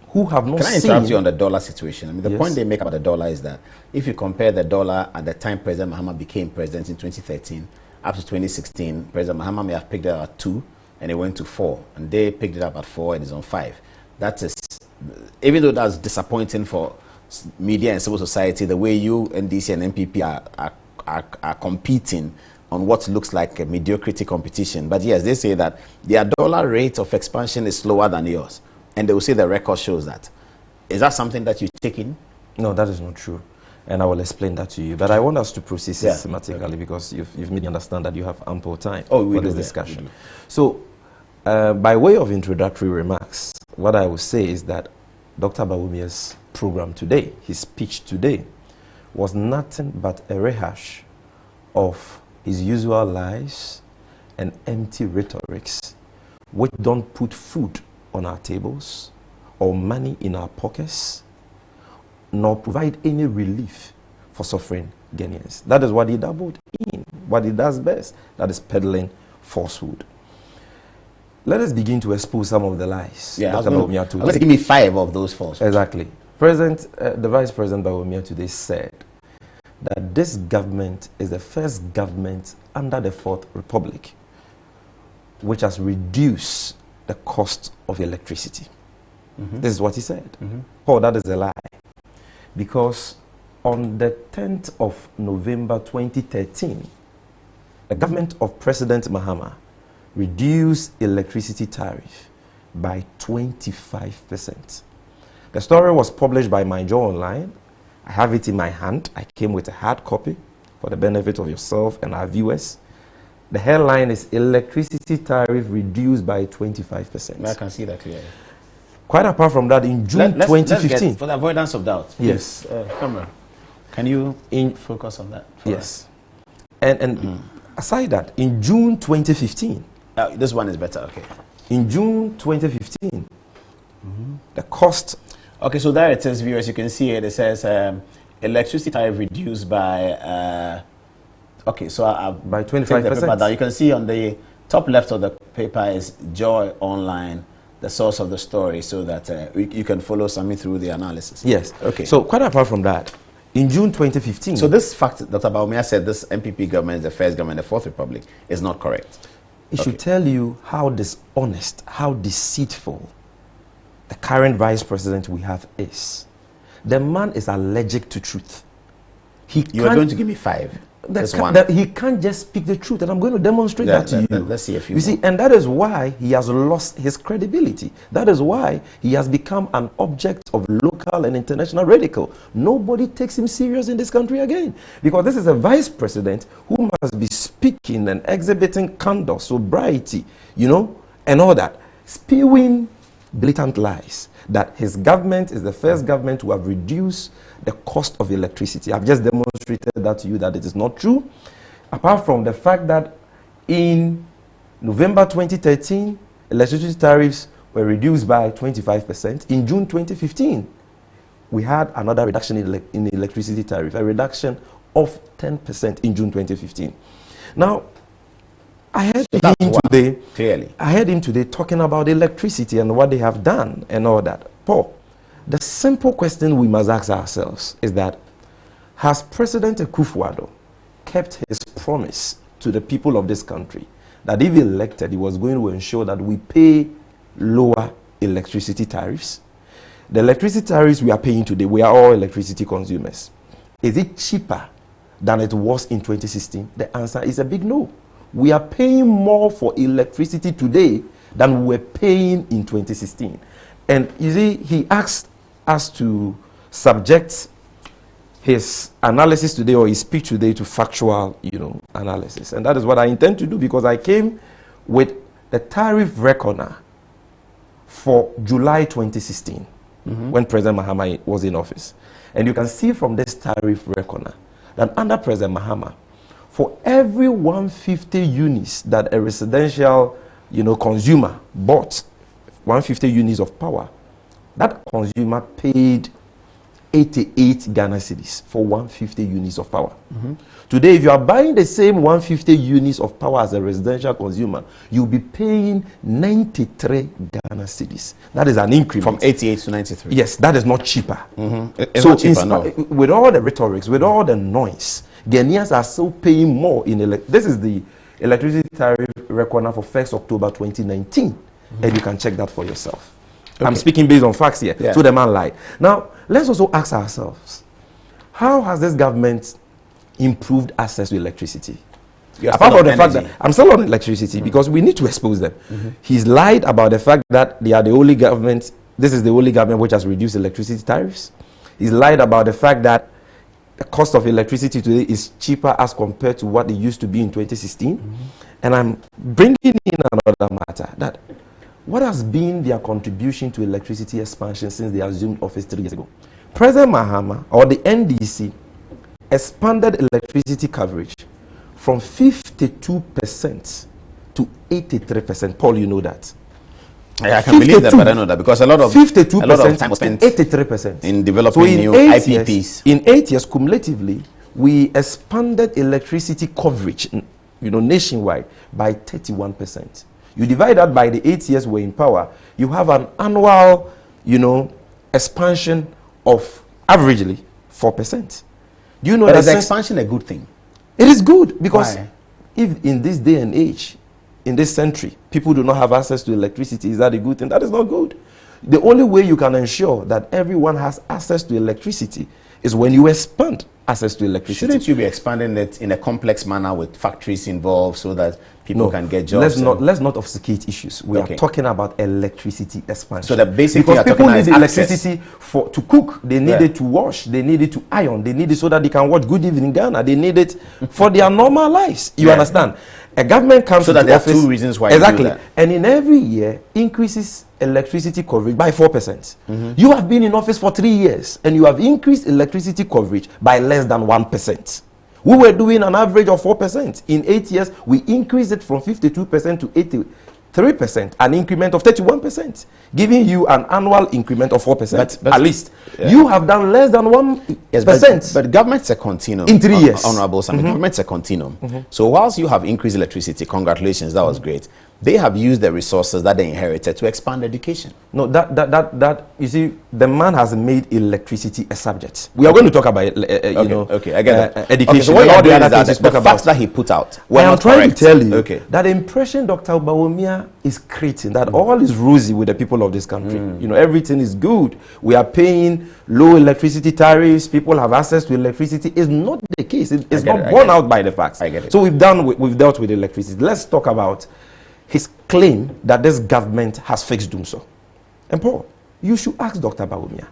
who have not seen... Can I interrupt you on the dollar situation? I mean, the point they make about the dollar is that if you compare the dollar at the time President Mahama became president in 2013 up to 2016, President Mahama may have picked it up at 2, and it went to 4, and they picked it up at 4, and it's on 5. That is, even though that's disappointing for media and civil society, the way you, NDC and MPP are competing on what looks like a mediocrity competition. But yes, they say that their dollar rate of expansion is slower than yours, and they will say the record shows that. Is that something that you take in? No, that is not true. And I will explain that to you. But I want us to proceed systematically because you've made me understand that you have ample time for this discussion. So, by way of introductory remarks, what I will say is that Dr. Bawumia's program today, his speech today, was nothing but a rehash of his usual lies and empty rhetorics, which don't put food on our tables or money in our pockets, nor provide any relief for suffering Ghanaians. That is what he dabbled in, what he does best, that is peddling falsehood. Let us begin to expose some of the lies. Yeah, let's give me 5 of those falsehoods. Exactly. The Vice President Bawumia today said that this government is the first government under the Fourth Republic which has reduced the cost of electricity. This is what he said. Oh, that is a lie. Because on the 10th of November 2013, the government of President Mahama reduced electricity tariff by 25%. The story was published by My Joe Online. I have it in my hand. I came with a hard copy for the benefit of yourself and our viewers. The headline is Electricity Tariff Reduced by 25%. I can see that clearly. Quite apart from that, in June 2015... for the avoidance of doubt. Yes. Camera, can you focus on that? Yes. And aside that, in June 2015... this one is better, okay. In June 2015, the cost... Okay, so there it is, viewers. You can see it. It says electricity tariff reduced by... okay, so by 25%. You can see on the top left of the paper is Joy Online, the source of the story, so that you can follow Sammy through the analysis. Yes. Okay. So quite apart from that, in June 2015... So this fact that Dr. Bawumia said this MPP government is the first government in the Fourth Republic is not correct. It should tell you how dishonest, how deceitful the current vice president we have is. The man is allergic to truth. You are going to give me 5. He can't just speak the truth, and I'm going to demonstrate that to you. Let's see a few. You see, and that is why he has lost his credibility. That is why he has become an object of local and international ridicule. Nobody takes him serious in this country again, because this is a vice president who must be speaking and exhibiting candor, sobriety, and all that, spewing blatant lies that his government is the first government to have reduced the cost of electricity. I've just demonstrated that to you that it is not true. Apart from the fact that in November 2013, electricity tariffs were reduced by 25%. In June 2015, we had another reduction in electricity tariff, a reduction of 10% in June 2015. Now, I heard him today talking about electricity and what they have done and all that. Paul, the simple question we must ask ourselves is that, has President Akufo-Addo kept his promise to the people of this country that if elected, he was going to ensure that we pay lower electricity tariffs? The electricity tariffs we are paying today, we are all electricity consumers. Is it cheaper than it was in 2016? The answer is a big no. We are paying more for electricity today than we were paying in 2016. And you see, he asked us to subject his analysis today or his speech today to factual, analysis. And that is what I intend to do, because I came with the tariff reckoner for July 2016, when President Mahama was in office. And you can see from this tariff reckoner that under President Mahama, for every 150 units that a residential, consumer bought, 150 units of power, that consumer paid 88 Ghana cedis for 150 units of power. Today, if you are buying the same 150 units of power as a residential consumer, you'll be paying 93 Ghana cedis. That is an increment. From 88 to 93. Yes, that is not cheaper. It's not cheaper, no. With all the rhetorics, with all the noise, Ghanaians are still paying more in this is the electricity tariff record now for 1st October 2019, and you can check that for yourself. Okay. I'm speaking based on facts here, so the man lied. Now, let's also ask ourselves, how has this government improved access to electricity? Apart from the fact that I'm still on electricity, because we need to expose them. He's lied about the fact that they are the only government, this is the only government which has reduced electricity tariffs. He's lied about the fact that the cost of electricity today is cheaper as compared to what it used to be in 2016. And I'm bringing in another matter, that what has been their contribution to electricity expansion since they assumed office 3 years ago? President Mahama, or the NDC, expanded electricity coverage from 52% to 83%. Paul, you know that. I can believe that, but I know that because a lot of 52% time was spent 83% in developing new IPPs. In 8 years, cumulatively, we expanded electricity coverage, nationwide by 31%. You divide that by the 8 years we're in power, you have an annual, expansion of averagely 4%. Do you know that? Is expansion a good thing? It is good because Why? If in this day and age, in this century, people do not have access to electricity, is that a good thing? That is not good. The only way you can ensure that everyone has access to electricity is when you expand access to electricity. Shouldn't you be expanding it in a complex manner with factories involved so that people can get jobs? Let's not obfuscate issues. We are talking about electricity expansion. So the basic because people need electricity to cook, they need it to wash, they need it to iron, they need it so that they can watch Good Evening Ghana, they need it for their normal lives. You understand? A government comes so to that there are office, 2 reasons why exactly, you do that. And in every year increases electricity coverage by 4%. You have been in office for 3 years and you have increased electricity coverage by less than 1%. We were doing an average of 4%. In 8 years, we increased it from 52% to 83%, an increment of 31%, giving you an annual increment of 4%. But at least you have done less than 1%. Yes, but government's a continuum. In 3 years. Honorable Sammy, government's a continuum. So whilst you have increased electricity, congratulations, that was great. They have used the resources that they inherited to expand education. No, that you see, the man has made electricity a subject. We are going to talk about, I get it. Education. So what you are doing is that the facts that he put out were I am not trying correct. to tell you that the impression Dr. Bawumia is creating, that all is rosy with the people of this country. Everything is good. We are paying low electricity tariffs. People have access to electricity. Is not the case. It's not borne out by the facts. I get it. So we've dealt with electricity. Let's talk about his claim that this government has fixed Dumso. And Paul, you should ask Dr. Bawumia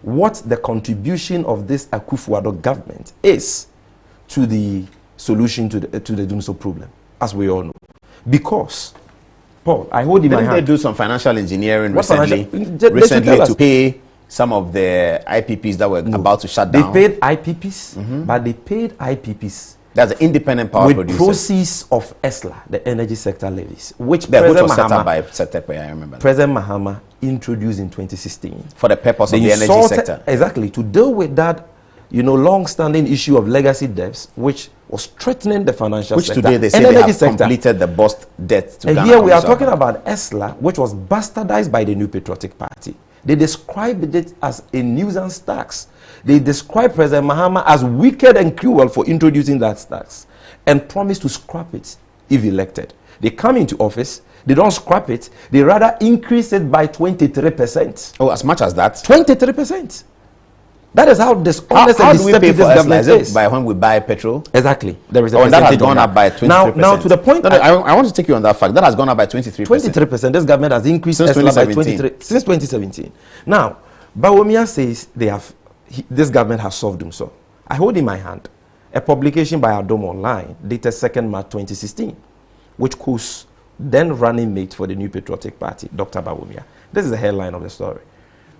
what the contribution of this Akufo-Addo government is to the solution to the Dumso problem, as we all know. Because, Paul, I hold in my hand. Didn't they do some financial engineering recently to pay some of the IPPs that were about to shut down? They paid IPPs, but they paid IPPs. That's an independent power with producer. Proceeds of ESLA, the energy sector levies, which was set up by Setepe, I remember. President Mahama introduced in 2016 for the purpose of the energy sector. Exactly, to deal with that, long-standing issue of legacy debts, which was threatening the financial sector. Which today they say they have completed the bust debt to and Ghana. Here we are talking about ESLA, which was bastardized by the New Patriotic Party. They described it as a nuisance tax. They described President Mahama as wicked and cruel for introducing that tax and promised to scrap it if elected. They come into office, they don't scrap it, they rather increase it by 23%. Oh, as much as that? 23%. That is how dishonest and deceptive this government is. By when we buy petrol? Exactly. There is a that has gone up by 23%. Now to the point. I want to take you on that fact. That has gone up by 23%. 23%. This government has increased since 2017. Since 2017. Now, Bawumia says this government has solved them so. I hold in my hand a publication by Adom-Otchere dated 2nd March 2016, which quotes then running mate for the New Patriotic Party, Dr. Bawumia. This is the headline of the story.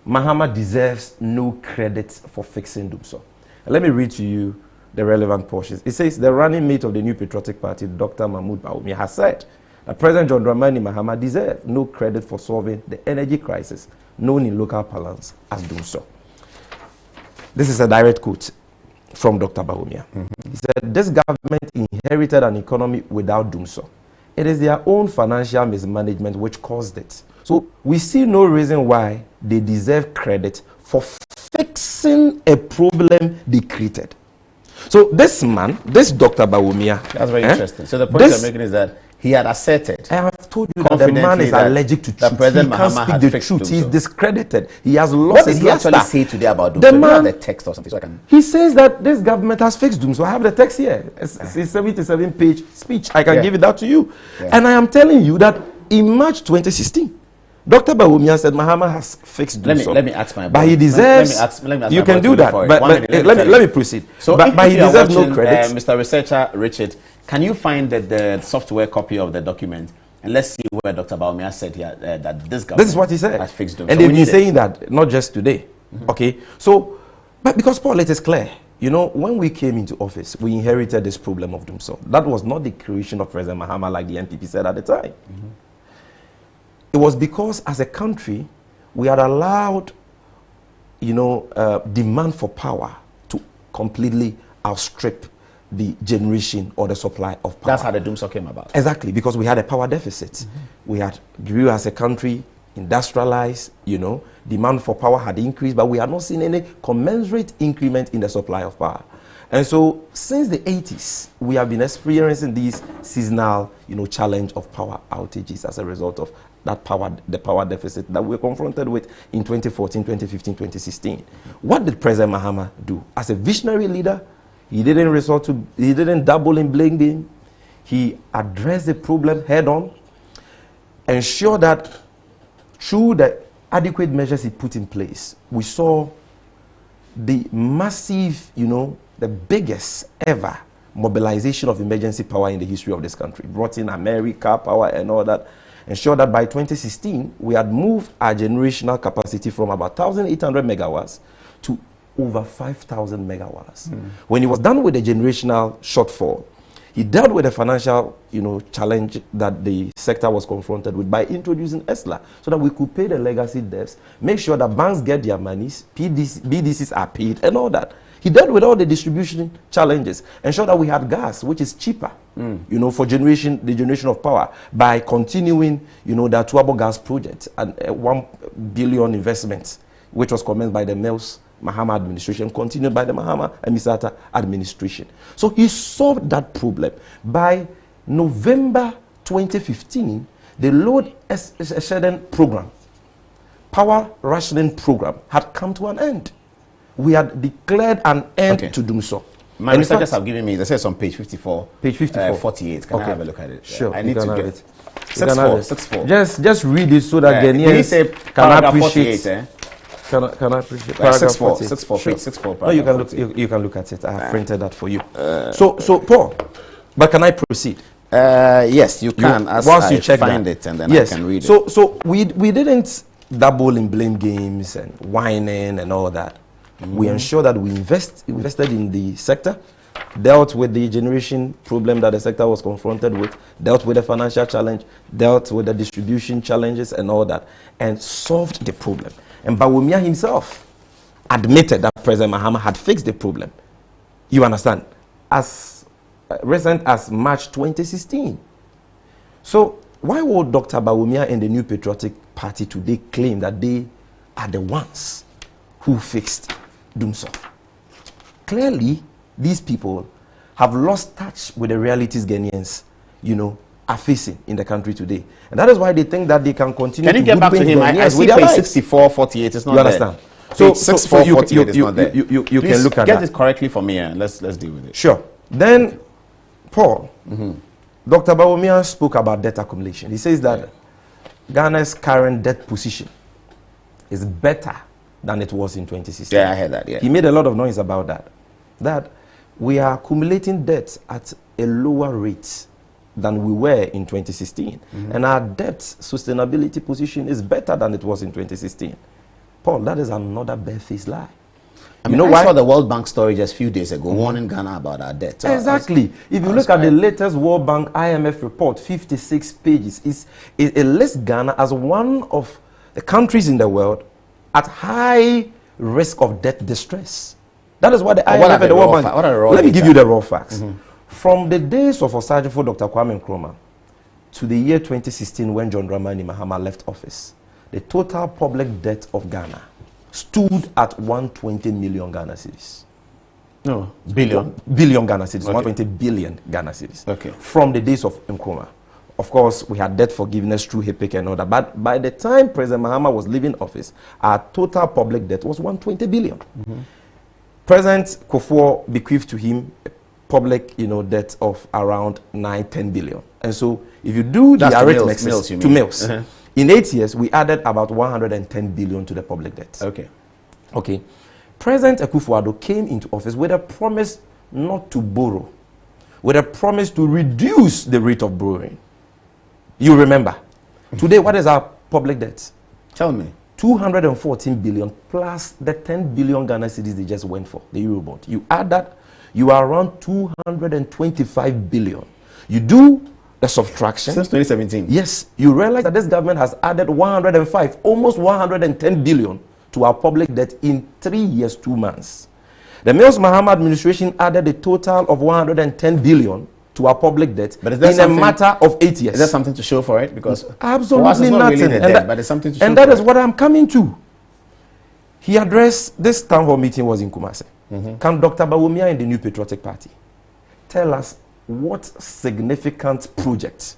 Mahama deserves no credit for fixing Dumso. Let me read to you the relevant portions. It says the running mate of the New Patriotic Party, Dr. Mahmoud Bawumia, has said that President John Dramani Mahama deserves no credit for solving the energy crisis known in local parlance as Dumso. This is a direct quote from Dr. Bawumia. He said, this government inherited an economy without Dumso. It is their own financial mismanagement which caused it. So we see no reason why they deserve credit for fixing a problem they created. So this man, this Dr. Bawumia. That's very interesting. So the point you're making is that he had asserted. I have told you that the man is allergic to truth. He can't speak the truth. He's discredited. He has lost his luster. What did he actually say today about Doom? The man, man, have the text or something so I can... He says that this government has fixed Doom. So I have the text here. It's a 77-page speech. I can give it that to you. And I am telling you that in March 2016, Dr. Bawumia said Mahama has fixed Doom. Let me ask my boy. But he deserves... Let me ask you can do that. But let me proceed. So but he deserves no credit. Mr. Researcher Richard, can you find the software copy of the document? And let's see where Dr. Bawumia said here that this government this is what he said. Has fixed Doom. And they've been saying that not just today. Okay? So, but because Paul, it is clear. You know, when we came into office, we inherited this problem of Doom. So that was not the creation of President Mahama like the NPP said at the time. It was because as a country, we had allowed, you know, demand for power to completely outstrip the generation or the supply of power. That's how the Doomsday came about. Exactly, because we had a power deficit. We had grew as a country, industrialized, you know, demand for power had increased, but we had not seen any commensurate increment in the supply of power. And so, since the 80s, we have been experiencing this seasonal, you know, challenge of power outages as a result of that the power deficit that we were confronted with in 2014, 2015, 2016. What did President Mahama do? As a visionary leader, he didn't double in blame game. He addressed the problem head on, ensured that through the adequate measures he put in place, we saw the massive, you know, the biggest ever mobilization of emergency power in the history of this country. Brought in America power and all that. Ensured that by 2016, we had moved our generational capacity from about 1,800 megawatts to over 5,000 megawatts. When he was done with the generational shortfall, he dealt with the financial, you know, challenge that the sector was confronted with by introducing ESLA so that we could pay the legacy debts, make sure that banks get their monies, BDCs are paid, and all that. He dealt with all the distribution challenges, ensure that we had gas, which is cheaper, you know, for the generation of power, by continuing, you know, the Tuabo gas project and 1 billion investments, which was commenced by the Mills Mahama administration, continued by the Mahama and Misata administration. So he solved that problem. By November 2015, the load shedding program, power rationing program, had come to an end. We had declared an end to Doomso. My researchers have given me, they say it's on page 54. Page 54. 48. Can I have a look at it? Sure. I need to get it. 64. Just read it so that Ghanaians can appreciate. 48, Can I appreciate? 64, 64, sure. page 64. No, you can look at it. I have printed that for you. So Paul, but can I proceed? Yes, you can. Once you check find it, and then I can read it. So we didn't dabble in blame games and whining and all that. We ensure that we invested in the sector, dealt with the generation problem that the sector was confronted with, dealt with the financial challenge, dealt with the distribution challenges and all that, and solved the problem. And Bawumia himself admitted that President Mahama had fixed the problem. You understand? As recent as March 2016. So why would Dr. Bawumia and the New Patriotic Party today claim that they are the ones who fixed Doomso? Clearly, these people have lost touch with the realities Ghanaians, you know, are facing in the country today. And that is why they think that they can continue to... Can you get back to him? I see page 64, 48. It's not there. You understand? So 64, 48 is not there. You can look at get that. it correctly for me and let's deal with it. Sure. Then, Paul, Dr. Bawumia spoke about debt accumulation. He says that Ghana's current debt position is better than it was in 2016. Yeah, I heard that, yeah. He made a lot of noise about that. That we are accumulating debt at a lower rate than we were in 2016. And our debt sustainability position is better than it was in 2016. Paul, that is another barefaced lie. I mean, I saw the World Bank story just a few days ago warning Ghana about our debt. So exactly. If you look at the latest World Bank IMF report, 56 pages, it lists Ghana as one of the countries in the world at high risk of debt distress. That is what the IMF and the World Bank... Let me give you the raw facts. From the days of Osajifo Dr. Kwame Nkrumah to the year 2016 when John Dramani Mahama left office, the total public debt of Ghana stood at 120 million Ghana cedis. No, billion. Billion Ghana cedis, Okay. 120 billion Ghana cedis. Okay. From the days of Nkrumah. Of course, we had debt forgiveness through HIPIC and all that. But by the time President Mahama was leaving office, our total public debt was 120 billion. President Kufuor bequeathed to him a public, debt of around 9-10 billion. And so, if you do the arithmetic to mills, in 8 years, we added about 110 billion to the public debt. Okay. President Akufo-Addo came into office with a promise not to borrow, with a promise to reduce the rate of borrowing. You remember. Today, what is our public debt? Tell me. 214 billion plus the 10 billion Ghana cedis they just went for, the Eurobond. You add that, you are around 225 billion. You do the subtraction. Since 2017. Yes, you realize that this government has added 105, almost 110 billion to our public debt in 3 years, 2 months. The Mills Mahama administration added a total of 110 billion to our public debt in a matter of 8 years. Is there something to show for it? Because absolutely nothing. Really debt, but there's something to show and that is what I'm coming to. He addressed this town hall meeting was in Kumasi. Can Dr. Bawumia and the New Patriotic Party tell us what significant project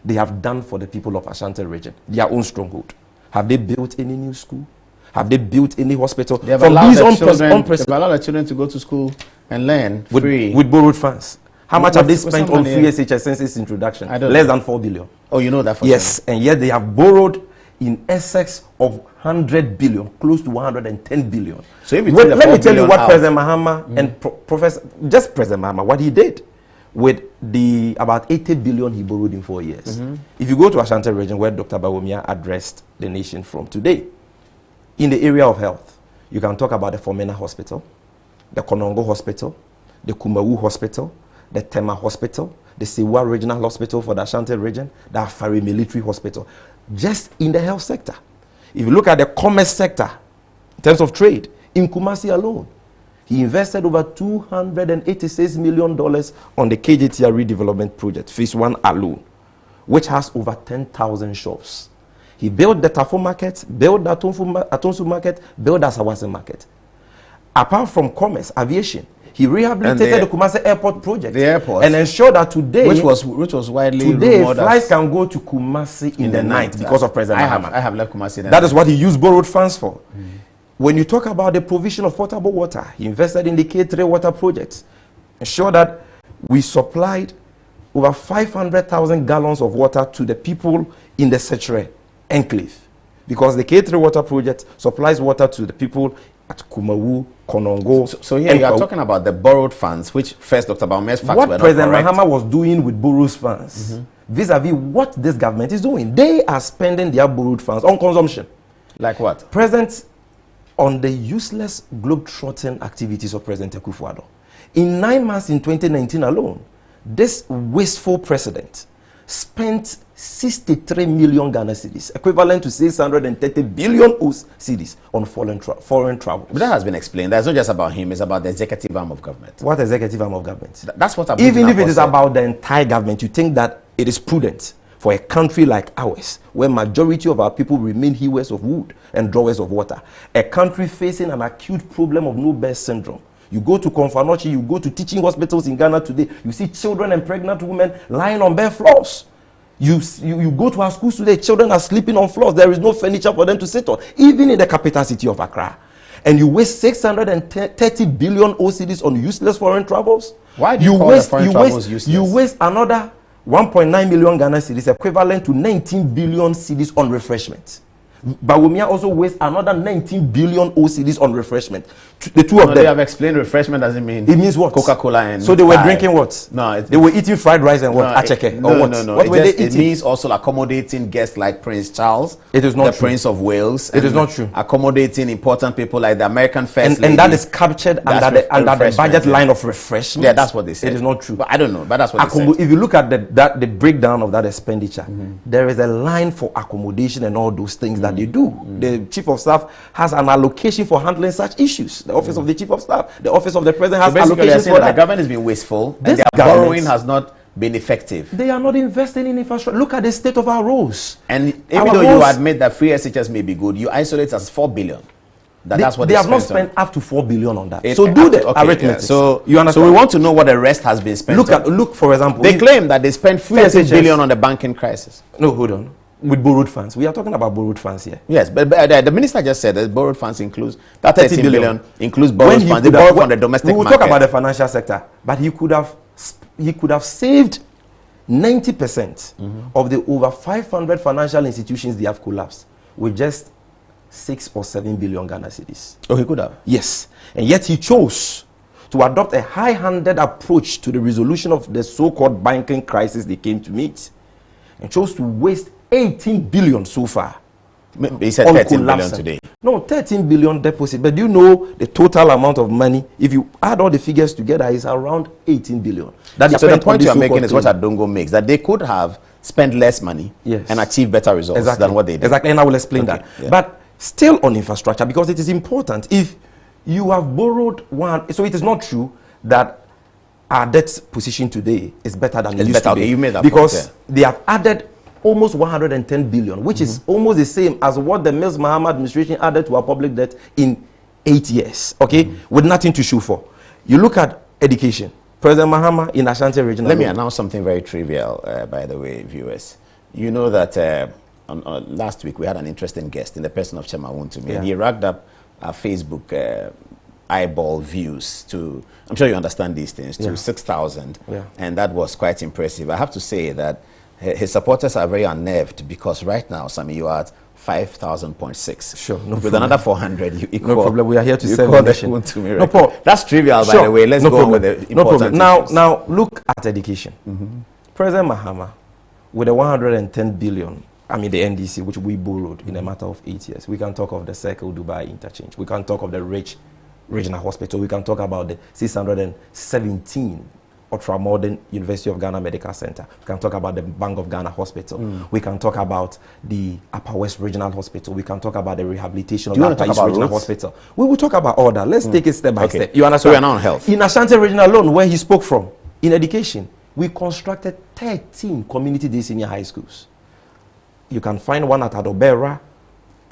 they have done for the people of Ashanti region, their own stronghold? Have they built any new school? Have they built any hospital? They have allowed the children to go to school and learn free. With borrowed funds. How much have they spent on free SHS since its introduction? Less than 4 billion. Oh, you know that for yes, and yet they have borrowed in excess of 100 billion, close to 110 billion. So if let me tell you what President Mahama and President Mahama, what he did with the about 80 billion he borrowed in 4 years. If you go to Ashanti region where Dr. Bawumia addressed the nation from today, in the area of health, you can talk about the Fomena Hospital, the Konongo Hospital, the Kumawu Hospital, the Tema Hospital, the Siwa Regional Hospital for the Ashanti region, the Afari Military Hospital, just in the health sector. If you look at the commerce sector, in terms of trade, in Kumasi alone, he invested over $286 million on the KJTR redevelopment project, phase 1 alone, which has over 10,000 shops. He built the Tafo market, built the Atonsu market, built the Asawase market. Apart from commerce, aviation, he rehabilitated the Kumasi airport project. The airport. And ensured that today, which was widely today flights can go to Kumasi in the night because of President Mahama. I have left Kumasi. That is what he used borrowed funds for. When you talk about the provision of potable water, he invested in the K3 water project. Ensured that we supplied over 500,000 gallons of water to the people in the Sechere enclave, because the K3 water project supplies water to the people at Kumawu, Konongo. So here you are talking about the borrowed funds, which first Dr. Baumia's facts what were President not correct. Mahama was doing with borrowed funds, vis-a-vis what this government is doing. They are spending their borrowed funds on consumption. Like what? President, on the useless globe-trotting activities of President Akufo-Addo. In 9 months in 2019 alone, this wasteful president spent 63 million Ghana cedis, equivalent to 630 billion cedis on foreign travel. But that has been explained. That's not just about him, it's about the executive arm of government. What executive arm of government? That's what I'm Even if it is about the entire government, you think that it is prudent for a country like ours, where majority of our people remain hewers of wood and drawers of water, a country facing an acute problem of no-birth syndrome. You go to Konfanochi, you go to teaching hospitals in Ghana today, you see children and pregnant women lying on bare floors. You go to our schools today, children are sleeping on floors. There is no furniture for them to sit on, even in the capital city of Accra. And you waste 630 billion OCDs on useless foreign travels. Why do you call the foreign travels useless? You waste another 1.9 million Ghana cedis, equivalent to 19 billion cedis on refreshment. Bawumia also wastes another 19 billion OCDs on refreshment. The two of them. They have explained refreshment doesn't mean. It means what? Coca-Cola and. So they were drinking what? No, they were eating fried rice and what? Acheke. No, or what? No. What were they eating? It means also accommodating guests like Prince Charles. It is not the true. Prince of Wales. It is not true. Accommodating important people like the American First Lady. And that is captured under the budget line of refreshment. Yeah, that's what they said. It is not true. But I don't know. But that's what they said. If you look at the breakdown of that expenditure, there is a line for accommodation and all those things that they do. The chief of staff has an allocation for handling such issues. The office of the chief of staff, the office of the president has allocations for that. The government has been wasteful and their borrowing has not been effective. They are not investing in infrastructure. Look at the state of our roads. And even though you admit that free SHS may be good, you isolate as 4 billion. That's what they have not spent spent up to 4 billion on that. So do the arithmetic. Yeah. So you understand? So we want to know what the rest has been spent. Look for example. They claim that they spent 30 billion on the banking crisis. No, hold on. With borrowed funds. We are talking about borrowed funds here. Yes, but the minister just said that borrowed funds includes that 30 billion includes borrowed funds. They borrow from the domestic market. We will talk about the financial sector, but he could have saved 90% of the over 500 financial institutions they have collapsed with just 6 or 7 billion Ghana cedis. Oh, he could have? Yes. And yet he chose to adopt a high-handed approach to the resolution of the so-called banking crisis they came to meet, and chose to waste 18 billion so far. He said 13 billion today. No, 13 billion deposit. But do you know the total amount of money? If you add all the figures together, it's around 18 billion. So the point you are making is what Adongo makes, that they could have spent less money and achieved better results than what they did. Exactly, and I will explain that. Yeah. But still on infrastructure, because it is important. If you have borrowed one, so it is not true that our debt position today is better than it used to be. Okay, you made that because they have added almost 110 billion, which is almost the same as what the Mills Mahama administration added to our public debt in 8 years, okay, with nothing to show for. You look at education. President Mahama in Ashanti regional. Let me announce something very trivial, by the way, viewers. You know that last week we had an interesting guest in the person of Chema Wontumi, and he racked up our Facebook eyeball views to, I'm sure you understand these things, to 6,000, and that was quite impressive. I have to say that his supporters are very unnerved because right now, Sammy, you are at 5,000.6. Sure, no with problem. Another 400, you equal. No problem. We are here to serve the nation. No problem. That's trivial, by the way. Let's go on with the important issues. Now look at education. President Mahama, with the 110 billion, I mean the NDC, which we borrowed in a matter of 8 years. We can talk of the Circle Dubai interchange. We can talk of the Rich Regional Hospital. We can talk about the 617 ultra-modern University of Ghana Medical Center. We can talk about the Bank of Ghana Hospital. We can talk about the Upper West Regional Hospital. We can talk about the rehabilitation of the Upper East Regional Hospital. We will talk about all that. Let's take it step by step. You understand? So we are now on health. In Ashanti Regional alone, where he spoke from, in education, we constructed 13 community-day senior high schools. You can find one at Adobera,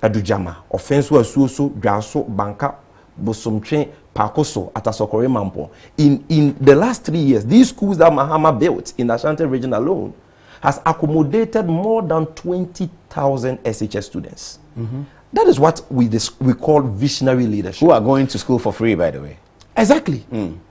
Adujama, Offensu, Asuoso, Draso, Banka, Bosomche, Pakoso, Atasokore Mampo. In the last 3 years, these schools that Mahama built in Ashanti region alone has accommodated more than 20,000 SHS students. That is what we call visionary leadership. Who are going to school for free, by the way. Exactly.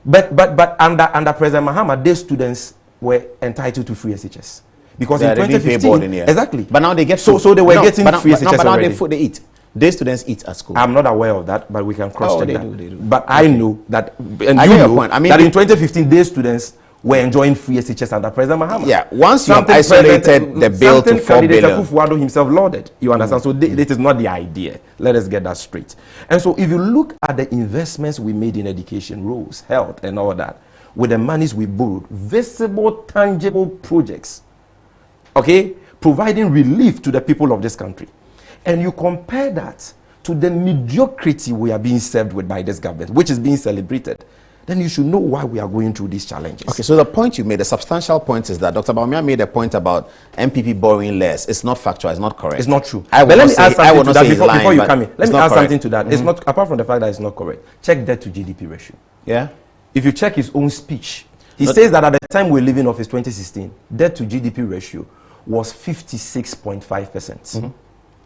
But under President Mahama, these students were entitled to free SHS. Because in 2015, exactly. But now they get so they were getting free SHS but now already. they eat. These students eat at school. I'm not aware of that, but we can cross-check that. They do. But I know that, and I you know know point. I mean, that in 2015, these students were enjoying free SHS under President Mahama. Yeah, once you have isolated the bill to 4 billion. Kufuor himself lauded. You understand? So this is not the idea. Let us get that straight. And so if you look at the investments we made in education, roads, health, and all that, with the monies we borrowed, visible, tangible projects, okay, providing relief to the people of this country. And you compare that to the mediocrity we are being served with by this government, which is being celebrated, then you should know why we are going through these challenges. Okay, so the point you made, the substantial point is that Dr. Bawumia made a point about MPP borrowing less. It's not factual, it's not correct. It's not true. Let me add something to that before you come in. Let me add something to that. It's not, apart from the fact that it's not correct. Check debt to GDP ratio. Yeah. If you check his own speech, he says that at the time we're leaving office, 2016, debt to GDP ratio was 56.5%.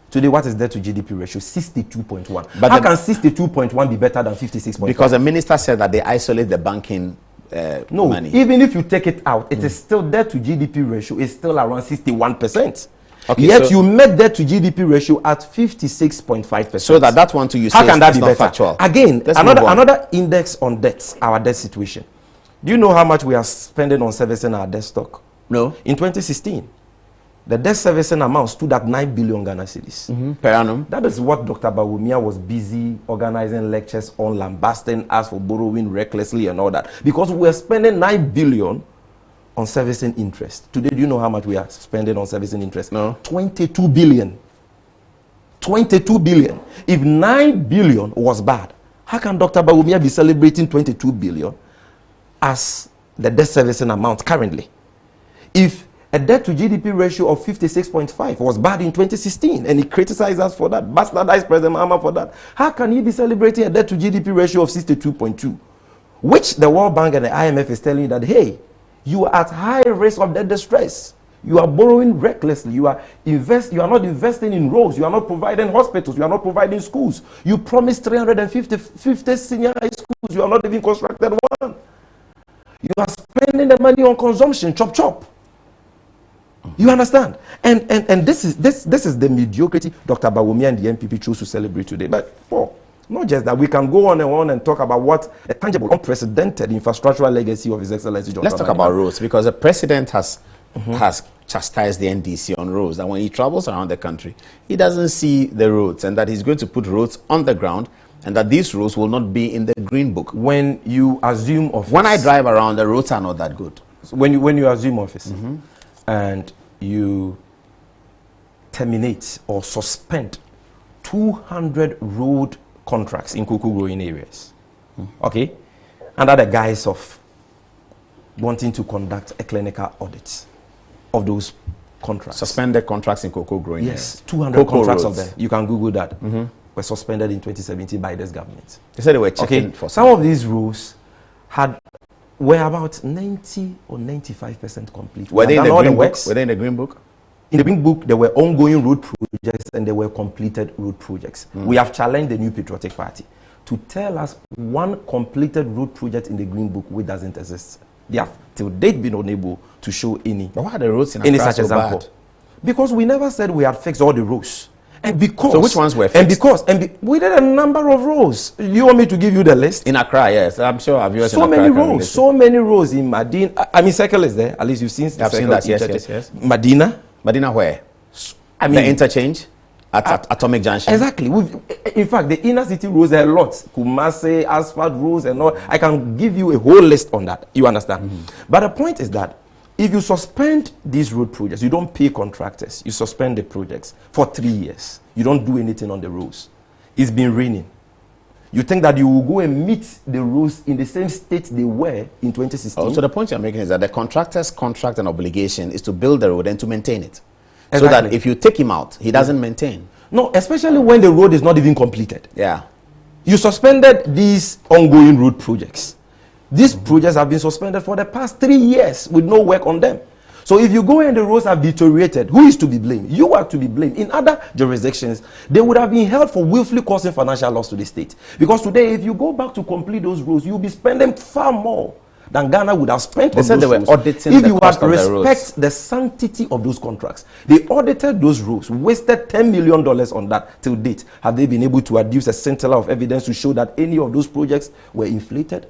Today, what is debt to GDP ratio? 62.1. But how can 62.1 be better than 56.1? Because the minister said that they isolate the banking money. Even if you take it out, it is still debt to GDP ratio is still around 61%. Okay, yet so you met debt to GDP ratio at 56.5%. So that one to you say how can that is be not better? factual. Again, another index on debt, our debt situation. Do you know how much we are spending on servicing our debt stock? No. In 2016, the debt servicing amount stood at 9 billion Ghana cedis. Per annum. That is what Dr. Bawumia was busy organizing lectures on, lambasting us for borrowing recklessly and all that. Because we are spending 9 billion on servicing interest. Today, do you know how much we are spending on servicing interest? No. 22 billion. 22 billion. If 9 billion was bad, how can Dr. Bawumia be celebrating 22 billion as the debt servicing amount currently? If A debt to GDP ratio of 56.5 was bad in 2016, and he criticized us for that, bastardized President Mahama for that. How can he be celebrating a debt to GDP ratio of 62.2, which the World Bank and the IMF is telling you that, hey, you are at high risk of debt distress. You are borrowing recklessly. You are not investing in roads. You are not providing hospitals. You are not providing schools. You promised 350 senior high schools. You are not even constructed one. You are spending the money on consumption, chop. You understand? And this is the mediocrity Dr. Bawumia and the MPP chose to celebrate today. But not just that, we can go on and talk about what a tangible, unprecedented infrastructural legacy of His Excellency John. Let's talk about roads, because the president has chastised the NDC on roads, that when he travels around the country, he doesn't see the roads, and that he's going to put roads on the ground, and that these roads will not be in the green book. When you assume office, when I drive around, the roads are not that good. When you assume office, and you terminate or suspend 200 road contracts in cocoa growing areas, okay, under the guise of wanting to conduct a clinical audit of those contracts. Suspended contracts in cocoa growing areas. 200 contracts of them. You can Google that. Were suspended in 2017 by this government. They said they were checking for some of these rules were about 90 or 95% complete. Were they in the green book? Were they in the green book? In the green book, there were ongoing road projects and there were completed road projects. We have challenged the New Patriotic Party to tell us one completed road project in the green book which doesn't exist. They have till date been unable to show any. But why are the roads in any such so example? Bad? Because we never said we had fixed all the roads. And because, so which ones were fixed? We did a number of roads. You want me to give you the list? In Accra, yes. I'm sure I've used so many roads. So many roads in Medina. I mean, Circle is there. At least you've seen. I've seen that. Yes. Medina. Medina where? I mean, the interchange at Atomic Junction. Exactly. In fact, the inner city roads are a lot. Kumasi, asphalt roads, and all. I can give you a whole list on that. You understand? But the point is that if you suspend these road projects, you don't pay contractors, you suspend the projects for 3 years. You don't do anything on the roads. It's been raining. You think that you will go and meet the roads in the same state they were in 2016? Oh, so the point you're making is that the contractor's contract and obligation is to build the road and to maintain it. Exactly. So that if you take him out, he doesn't maintain. No, especially when the road is not even completed. Yeah. You suspended these ongoing road projects. These projects have been suspended for the past 3 years with no work on them. So if you go and the roads have deteriorated, who is to be blamed? You are to be blamed. In other jurisdictions, they would have been held for willfully causing financial loss to the state. Because today, if you go back to complete those roads, you'll be spending far more than Ghana would have spent on those roads. They said they were auditing if you had respect the sanctity of those contracts. They audited those roads, wasted $10 million on that till date. Have they been able to adduce a scintilla of evidence to show that any of those projects were inflated?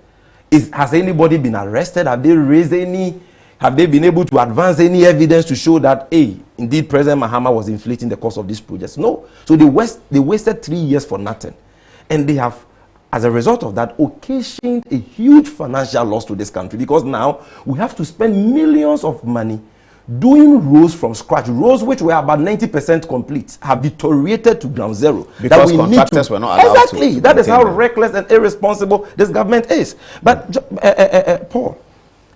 Has anybody been arrested? Have they been able to advance any evidence to show that, hey, indeed President Mahama was inflating the cost of these projects? No. So they wasted 3 years for nothing. And they have, as a result of that, occasioned a huge financial loss to this country, because now we have to spend millions of money doing roads from scratch. Roads which were about 90% complete have deteriorated to ground zero. Because contractors were not allowed to. Exactly. That is how reckless and irresponsible this government is. But Paul,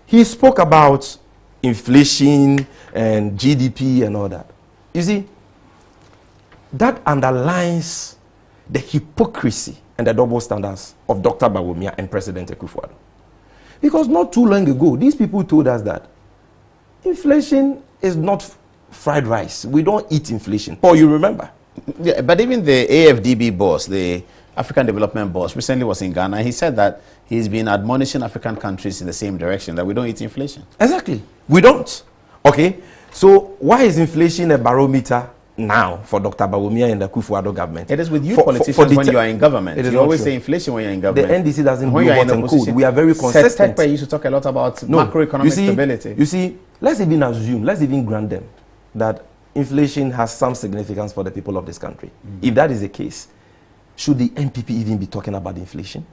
he spoke about inflation and GDP and all that. You see, that underlines the hypocrisy and the double standards of Dr. Bawumia and President Akufo-Addo. Because not too long ago, these people told us that inflation is not fried rice. We don't eat inflation. Paul, you remember? Yeah, but even the AFDB boss, the African Development Boss, recently was in Ghana. He said that he's been admonishing African countries in the same direction, that we don't eat inflation. Exactly. We don't. Okay? So why is inflation a barometer now for Dr. Bawumia and the Akufo-Addo government? It is with you politicians when you are in government. You always say inflation when you're in government. The NDC doesn't do hot and cold. We are very consistent. You used to talk a lot about macroeconomic stability. You see, let's even grant them that inflation has some significance for the people of this country. If that is the case, should the NPP even be talking about inflation?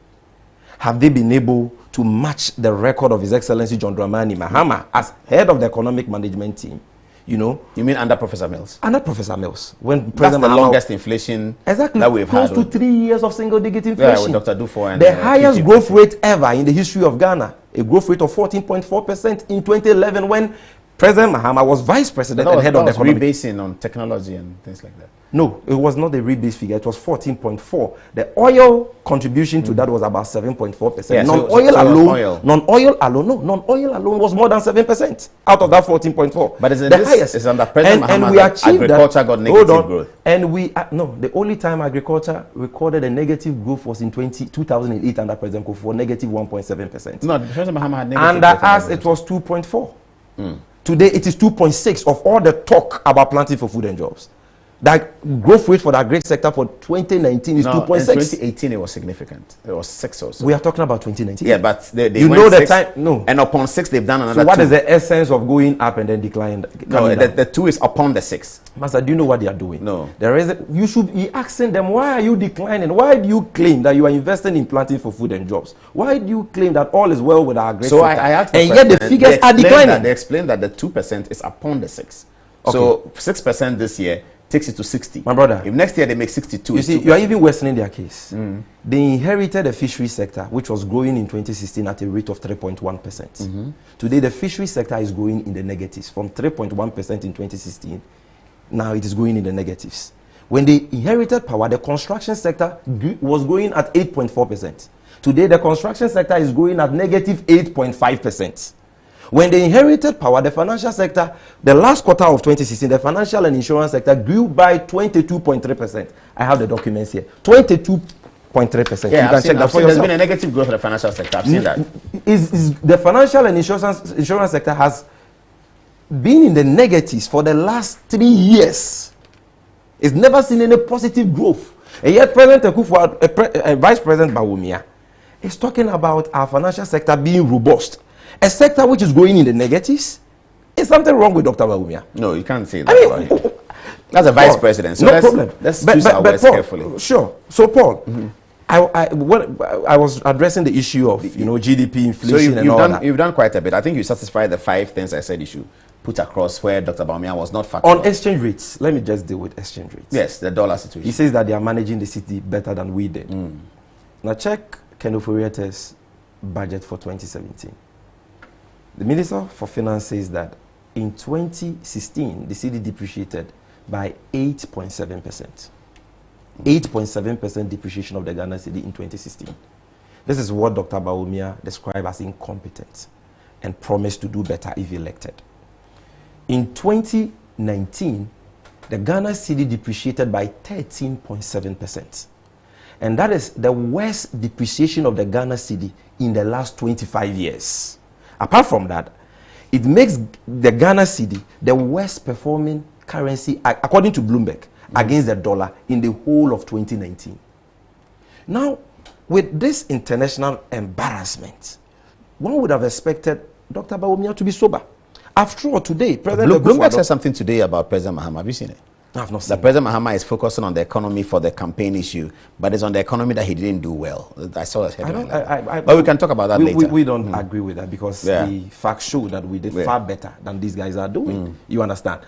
Have they been able to match the record of His Excellency John Dramani Mahama as head of the economic management team? You know, you mean under Professor Mills? Under Professor Mills, when President Mahama, the longest inflation that we've had. Close to 3 years of single-digit inflation. Yeah, with Dr. Dufo and the highest growth rate ever in the history of Ghana, a growth rate of 14.4% in 2011, when President Mahama was vice president and head of the economy. Rebasing on technology and things like that. No, it was not the rebase figure. It was 14.4. The oil contribution to that was about 7.4%. Yeah, non-oil alone was more than 7% out of that 14.4. But the highest. It's under President and Mahama we achieved agriculture that. got negative growth. And we no, the only time agriculture recorded a negative growth was in 2008 under President Kufuor, negative 1.7%. No, President Mahama had negative Under growth. us, it was 2.4. Today, it is 2.6 of all the talk about planting for food and jobs. That growth rate for the agri sector for 2019 is 2.6. In 2018, it was significant. It was 6 or so. We are talking about 2019. Yeah, but they you know the 6, time. No. And upon 6, they've done another. So what 2. is the essence of going up and then declining? No, the 2 is upon the 6. Master, do you know what they are doing? No. There is. You should be asking them, why are you declining? Why do you claim that you are investing in planting for food and jobs? Why do you claim that all is well with our agri sector? I asked and yet the figures are declining. They explained that the 2% is upon the 6. Okay. So 6% this year takes it to 60. My brother, if next year they make 62, you see, 2%. You are even worsening their case. They inherited a fishery sector which was growing in 2016 at a rate of 3.1%. Today, the fishery sector is growing in the negatives from 3.1% in 2016. Now it is going in the negatives. When they inherited power, the construction sector was growing at 8.4%. Today, the construction sector is growing at negative 8.5%. When they inherited power, the financial sector, the last quarter of 2016, the financial and insurance sector grew by 22.3%. I have the documents here. 22.3%. Yeah, you can check that for yourself. There's been a negative growth in the financial sector. I've seen that. Is the financial and insurance sector has been in the negatives for the last 3 years. It's never seen any positive growth. And yet President Kufuor, Vice President Bawumia is talking about our financial sector being robust. A sector which is going in the negatives. Is something wrong with Dr. Bawumia? No, you can't say that. That's a vice president. So no problem. Let's choose our words Paul, carefully. Sure. So, Paul, I was addressing the issue of GDP, inflation, so and all that. You've done quite a bit. I think you satisfied the 5 things I said you should put across where Dr. Bawumia was not factored on exchange rates. Let me just deal with exchange rates. Yes, the dollar situation. He says that they are managing the city better than we did. Now check Ken Ofori-Attah's budget for 2017. The Minister for Finance says that in 2016, the cedi depreciated by 8.7%. 8.7% depreciation of the Ghana cedi in 2016. This is what Dr. Bawumia described as incompetent and promised to do better if elected. In 2019, the Ghana cedi depreciated by 13.7%. And that is the worst depreciation of the Ghana cedi in the last 25 years. Apart from that, it makes the Ghana cedi the worst performing currency, according to Bloomberg, against the dollar in the whole of 2019. Now, with this international embarrassment, one would have expected Dr. Bawumia to be sober. After all, today, President Bloomberg said something today about President Mahama. Have you seen it? No, I've not seen that President Mahama is focusing on the economy for the campaign issue, but it's on the economy that he didn't do well. I saw that headline. But we can talk about that later. We don't agree with that because the facts show that we did far better than these guys are doing. You understand?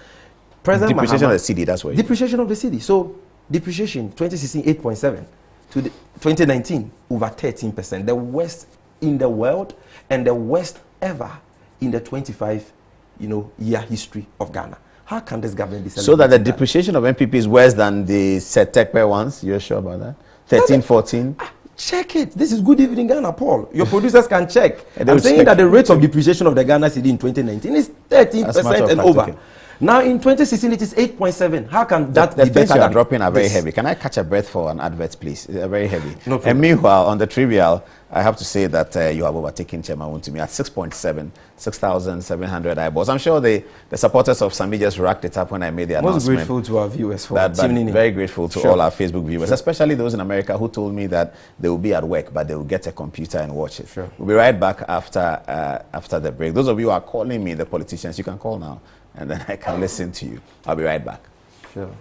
President depreciation Mahama, of the cedi, that's what depreciation of the cedi. So depreciation 2016 8.7 to 2019 over 13%, the worst in the world and the worst ever in the 25-year history of Ghana. How can this government be so that the depreciation of NPP is worse than the Setekpe ones? You're sure about that? 13, 14? Check it. This is Good Evening Ghana, Paul. Your producers can check. I'm saying that the rate of depreciation of the Ghana cedi in 2019 is 13% and over. Now in 2016 it is 8.7. How can that be better? The things you are dropping are very heavy. Can I catch a breath for an advert, please? They're very heavy. No problem. And meanwhile, on the trivial, I have to say that you have overtaken Chairman Wontumi at 6.7, 6,700 eyeballs. I'm sure the supporters of Sammy just racked it up when I made the announcement. Most grateful to our viewers for tuning in. Very grateful to all our Facebook viewers, especially those in America who told me that they will be at work, but they will get a computer and watch it. We'll be right back after the break. Those of you who are calling me, the politicians, you can call now, and then I can listen to you. I'll be right back. Sure.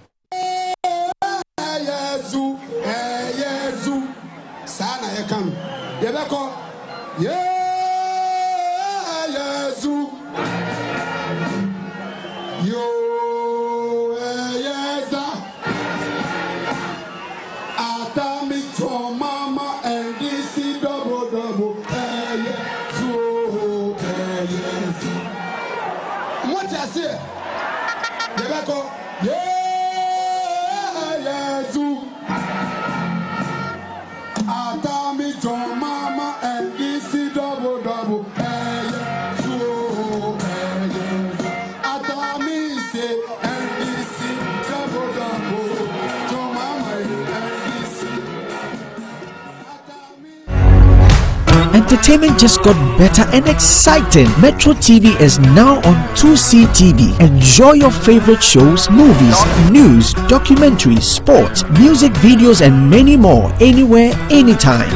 Entertainment just got better and exciting. Metro TV is now on 2C TV. Enjoy your favorite shows, movies, news, documentaries, sports, music videos and many more anywhere, anytime.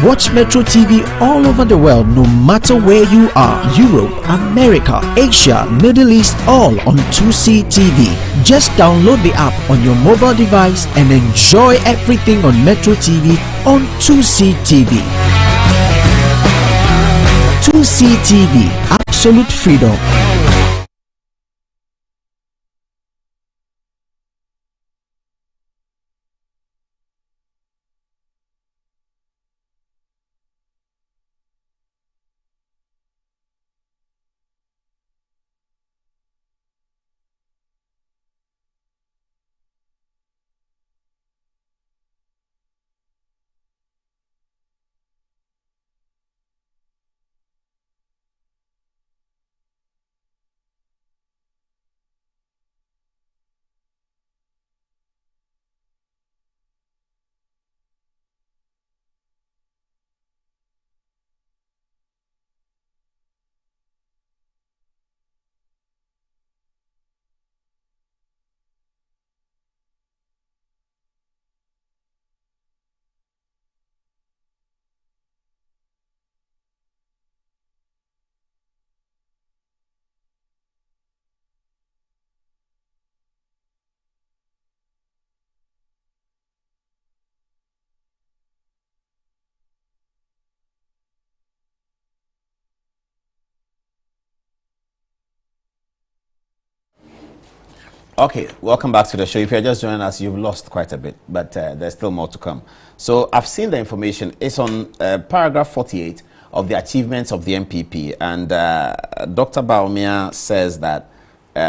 Watch Metro TV all over the world no matter where you are. Europe, America, Asia, Middle East, all on 2C TV. Just download the app on your mobile device and enjoy everything on Metro TV on 2C TV. 2C TV, absolute freedom. Okay, welcome back to the show. If you're just joining us, you've lost quite a bit, but there's still more to come. So I've seen the information. It's on paragraph 48 of the achievements of the MPP, and Dr. Bawumia says that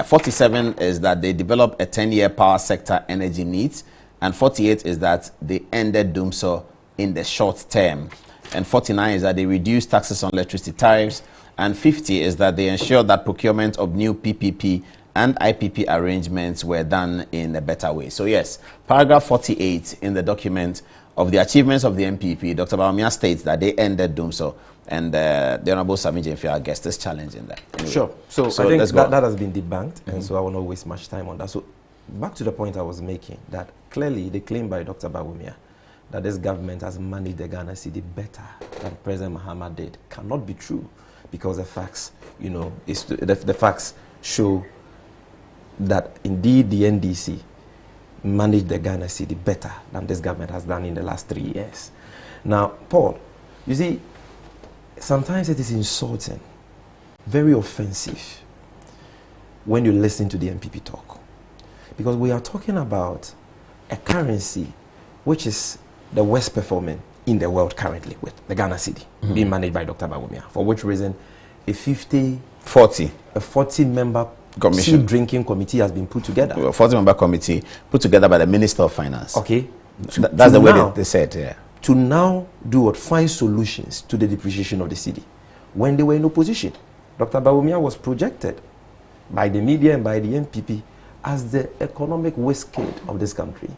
47 is that they developed a 10-year power sector energy needs, and 48 is that they ended doomsday in the short term, and 49 is that they reduced taxes on electricity tariffs, and 50 is that they ensured that procurement of new PPP and IPP arrangements were done in a better way. So yes, paragraph 48 in the document of the achievements of the MPP, Dr. Bawumia states that they ended doomsday, and the Honorable Sammy Gyamfi, I guess, is challenging that. Anyway, sure. So I think that has been debunked, and so I will not waste much time on that. So back to the point I was making, that clearly the claim by Dr. Bawumia that this government has managed the Ghana city better than President Mahama did cannot be true, because the facts, you know, the facts show that indeed the NDC managed the Ghana city better than this government has done in the last 3 years. Now, Paul, you see, sometimes it is insulting, very offensive, when you listen to the MPP talk. Because we are talking about a currency which is the worst performing in the world currently, with the Ghana city being managed by Dr. Bawumia, for which reason a 40-member commission drinking committee has been put together. A 40-member committee put together by the Minister of Finance. Okay. That's the way they said, yeah. To now do what? Find solutions to the depreciation of the city. When they were in opposition, Dr. Bawumia was projected by the media and by the MPP as the economic wizkid of this country.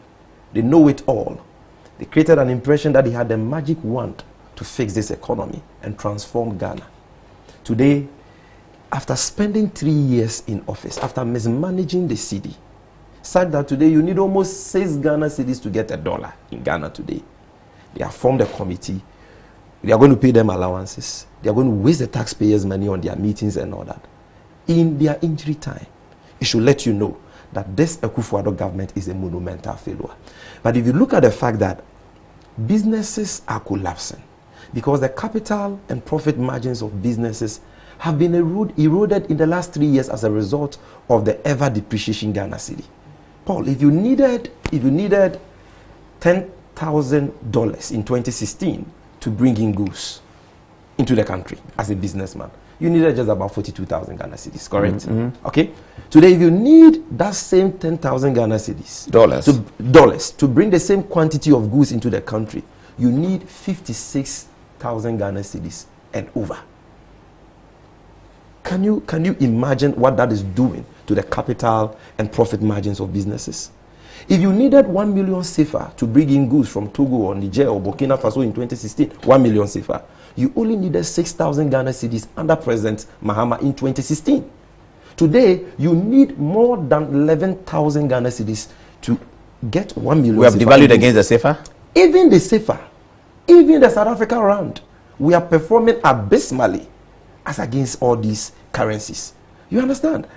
They know it all. They created an impression that he had the magic wand to fix this economy and transform Ghana. Today, after spending 3 years in office, after mismanaging the city, such that today you need almost 6 Ghana cities to get $1 in Ghana today. They have formed a committee. They are going to pay them allowances. They are going to waste the taxpayers' money on their meetings and all that. In their injury time, it should let you know that this Akufo-Addo government is a monumental failure. But if you look at the fact that businesses are collapsing because the capital and profit margins of businesses have been eroded in the last 3 years as a result of the ever depreciating Ghana city. Paul, if you needed $10,000 in 2016 to bring in goods into the country as a businessman, you needed just about 42,000 Ghana cedis, correct? Okay. Today, if you need that same 10,000 Ghana cedis, dollars to bring the same quantity of goods into the country, you need 56,000 Ghana cedis and over. Can you imagine what that is doing to the capital and profit margins of businesses? If you needed 1 million CFA to bring in goods from Togo or Niger or Burkina Faso in 2016, 1 million CFA, you only needed 6,000 Ghana cedis under President Mahama in 2016. Today, you need more than 11,000 Ghana cedis to get 1 million. We have devalued against the CFA? Even the CFA, even the South African rand, we are performing abysmally as against all these currencies. You understand?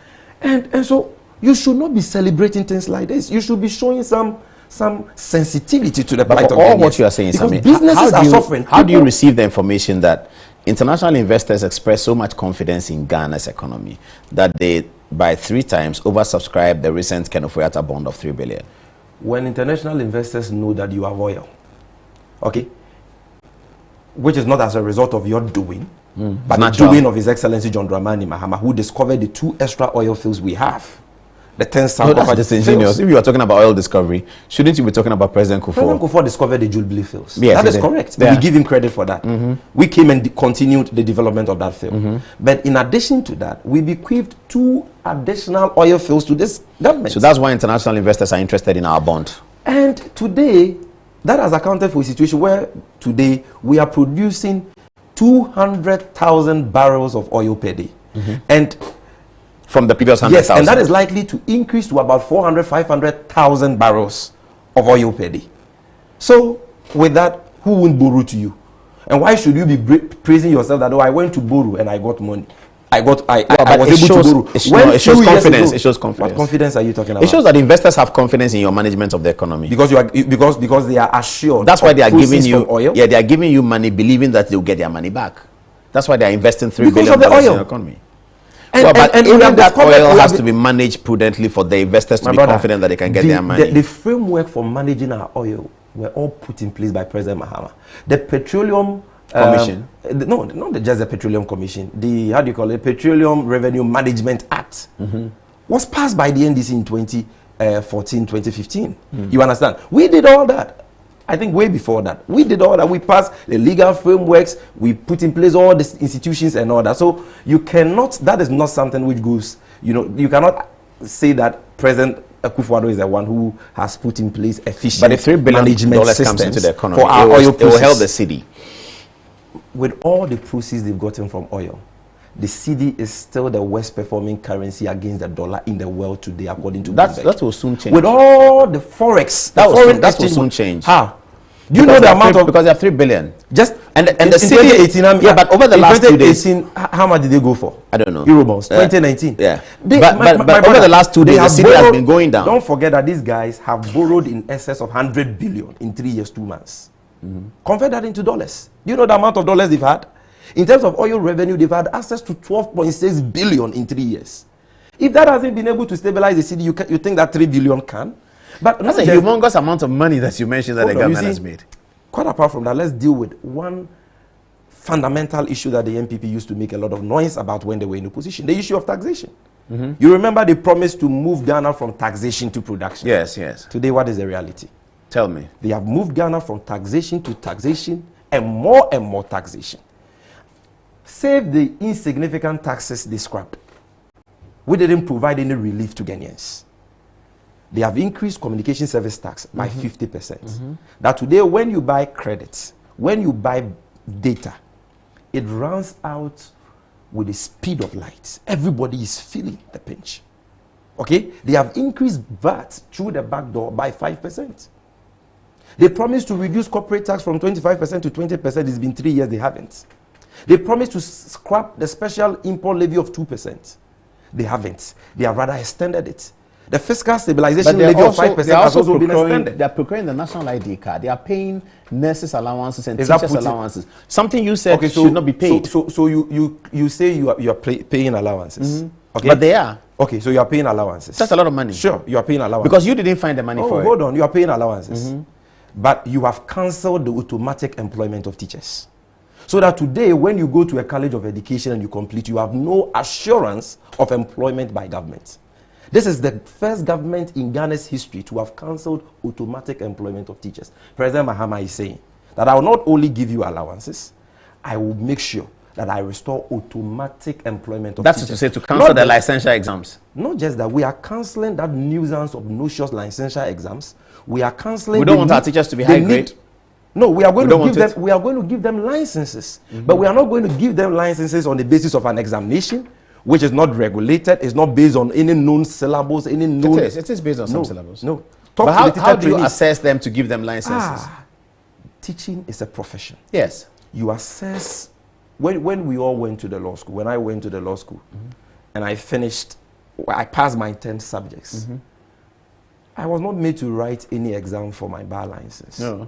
And so you should not be celebrating things like this. You should be showing some sensitivity to the plight of all what you are saying, Sammy, businesses are suffering. How do you receive the information that international investors express so much confidence in Ghana's economy that they, by 3 times, oversubscribed the recent Kenofuyata bond of 3 billion? When international investors know that you have oil, okay, which is not as a result of your doing, but the doing of His Excellency John Dramani Mahama, who discovered the 2 extra oil fields we have. The 10 that's disingenuous. If you are talking about oil discovery, shouldn't you be talking about President Kufuor? President Kufuor discovered the Jubilee fields. Yes, that is correct. We give him credit for that. We came and continued the development of that field. But in addition to that, we bequeathed 2 additional oil fields to this government. So that's why international investors are interested in our bond. And today, that has accounted for a situation where today we are producing 200,000 barrels of oil per day. And from the previous 100,000. Yes, and that is likely to increase to about 500,000 barrels of oil per day. So, with that, who won't borrow to you? And why should you be praising yourself that, oh, I went to borrow and I got money? I was able to borrow. It shows confidence. It shows confidence. What confidence are you talking about? It shows that investors have confidence in your management of the economy. Because you are because they are assured. That's why they are giving you oil. Yeah, they are giving you money, believing that they'll get their money back. That's why they are investing $3 billion of the oil in the economy. But even that oil has to be managed prudently for the investors to be confident that they can get their money. The framework for managing our oil were all put in place by President Mahama. The Petroleum Commission? No, not just the Petroleum Commission. The, how do you call it, Petroleum Revenue Management Act was passed by the NDC in 2014, 2015. You understand? We did all that. I think way before that. We did all that. We passed the legal frameworks. We put in place all the institutions and all that. So you cannot, that is not something which goes, you cannot say that President Akufo-Addo is the one who has put in place efficient but if $3 billion comes into the economy, for our oil, it will help the cedi. With all the proceeds they've gotten from oil, the cedi is still the worst performing currency against the dollar in the world today, according to that will soon change. With all the forex, that will soon change. How? Do you know the amount of, because they have 3 billion. Just and the cedi 2018. Yeah, but over the last 2 days, how much did they go for? I don't know. Eurobonds 2019. Yeah, but over the last 2 days, the cedi has been going down. Don't forget that these guys have borrowed in excess of 100 billion in 3 years, 2 months. Convert that into dollars. Do you know the amount of dollars they've had? In terms of oil revenue, they've had access to 12.6 billion in 3 years. If that hasn't been able to stabilize the cedi, you think that 3 billion can? But that's a humongous amount of money that you mentioned that the government has made. Quite apart from that, let's deal with one fundamental issue that the MPP used to make a lot of noise about when they were in opposition, the issue of taxation. You remember they promised to move Ghana from taxation to production. Yes, yes. Today, what is the reality? Tell me. They have moved Ghana from taxation to taxation and more taxation. Save the insignificant taxes they scrapped. We didn't provide any relief to Ghanaians. They have increased communication service tax by 50%. That today, when you buy credits, when you buy data, it runs out with the speed of light. Everybody is feeling the pinch. Okay? They have increased VAT through the back door by 5%. They promised to reduce corporate tax from 25% to 20%. It's been 3 years, they haven't. They promised to scrap the special import levy of 2%. They haven't. They have rather extended it. The fiscal stabilization levy of 5% has also been extended. They are procuring the national ID card. They are paying nurses' allowances and teachers' allowances. Something you said should not be paid. So you say you are paying allowances. Okay? But they are. Okay, so you are paying allowances. That's a lot of money. Sure, you are paying allowances. Because you didn't find the money for it. Hold on, you are paying allowances. But you have cancelled the automatic employment of teachers. So that today, when you go to a college of education and you complete, you have no assurance of employment by government. This is the first government in Ghana's history to have cancelled automatic employment of teachers. President Mahama is saying that I will not only give you allowances, I will make sure that I restore automatic employment of teachers. That's to say to cancel the licensure exams. Not just that, we are cancelling that nuisance of no-shows licensure exams. We are cancelling. We don't want our teachers to be high grade. No, we are going to give them licenses, but we are not going to give them licenses on the basis of an examination, which is not regulated. It's not based on any known syllables, any known. It is based on some syllables. No. But how do you assess them to give them licenses? Teaching is a profession. Yes. You assess. When we all went to the law school, when I went to the law school, and I passed my 10 subjects, I was not made to write any exam for my bar license. No.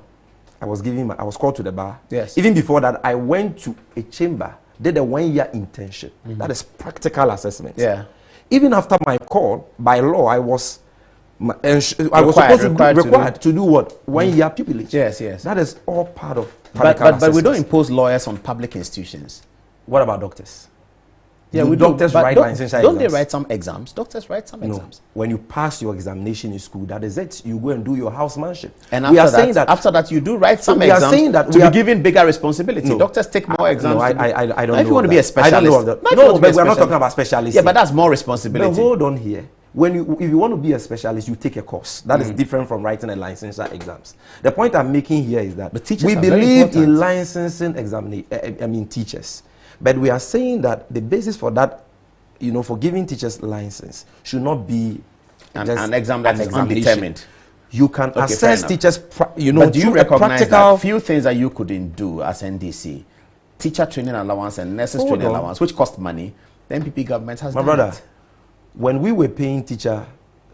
I was called to the bar. Yes. Even before that, I went to a chamber, did a 1-year internship. That is practical assessment. Yeah. Even after my call, by law, I was required to do what? 1-year pupillage. Yes, yes. That is all part of but we don't impose lawyers on public institutions. What about doctors? Yeah, doctors write licensure exams. Don't they write some exams? Doctors write some exams. When you pass your examination in school, that is it. You go and do your housemanship. And after that, you do write some exams to be given bigger responsibility. No. Doctors take more exams. No, I don't know. If you want to be a specialist. I don't know of that. No, but we're not talking about specialists. Yeah, but that's more responsibility. But hold on here. If you want to be a specialist, you take a course. That is different from writing a licensure exams. The point I'm making here is that we believe in licensing teachers. But we are saying that the basis for that, for giving teachers license should not be an exam that is undetermined. You can assess teachers, but do you recognize that few things that you couldn't do as NDC, teacher training allowance and nurses training allowance, which cost money, the MPP government has done it. When we were paying teacher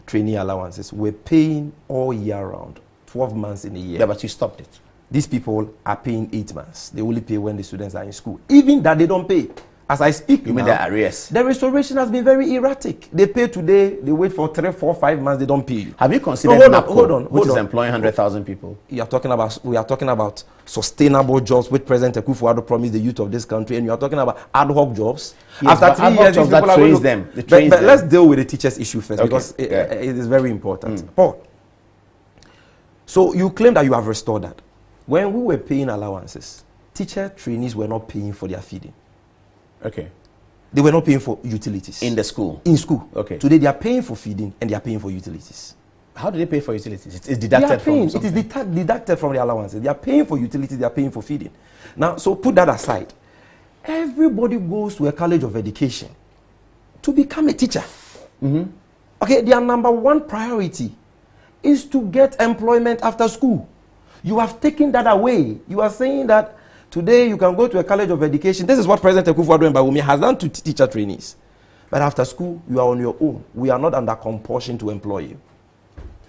training allowances, we're paying all year round, 12 months in a year. Yeah, but you stopped it. These people are paying 8 months. They only pay when the students are in school. Even that they don't pay. As I speak, you mean the arrears? The restoration has been very erratic. They pay today, they wait for 3, 4, 5 months, they don't pay you. Have you considered NAPCO, which is employing 100,000 people? We are talking about sustainable jobs, which President Akufo-Addo promised the youth of this country, and you are talking about ad hoc jobs. Yes, after 3 years, that trains them. But let's deal with the teachers issue first, because it is very important. Paul, so you claim that you have restored that. When we were paying allowances, teacher trainees were not paying for their feeding. Okay. They were not paying for utilities. In the school? In school. Okay. Today they are paying for feeding and they are paying for utilities. How do they pay for utilities? It's deducted from something. It is deducted from the allowances. They are paying for utilities, they are paying for feeding. Now, so put that aside. Everybody goes to a college of education to become a teacher. Okay, their number one priority is to get employment after school. You have taken that away. You are saying that today you can go to a college of education. This is what President Akufo-Addo and Bawumia has done to teacher trainees. But after school, you are on your own. We are not under compulsion to employ you.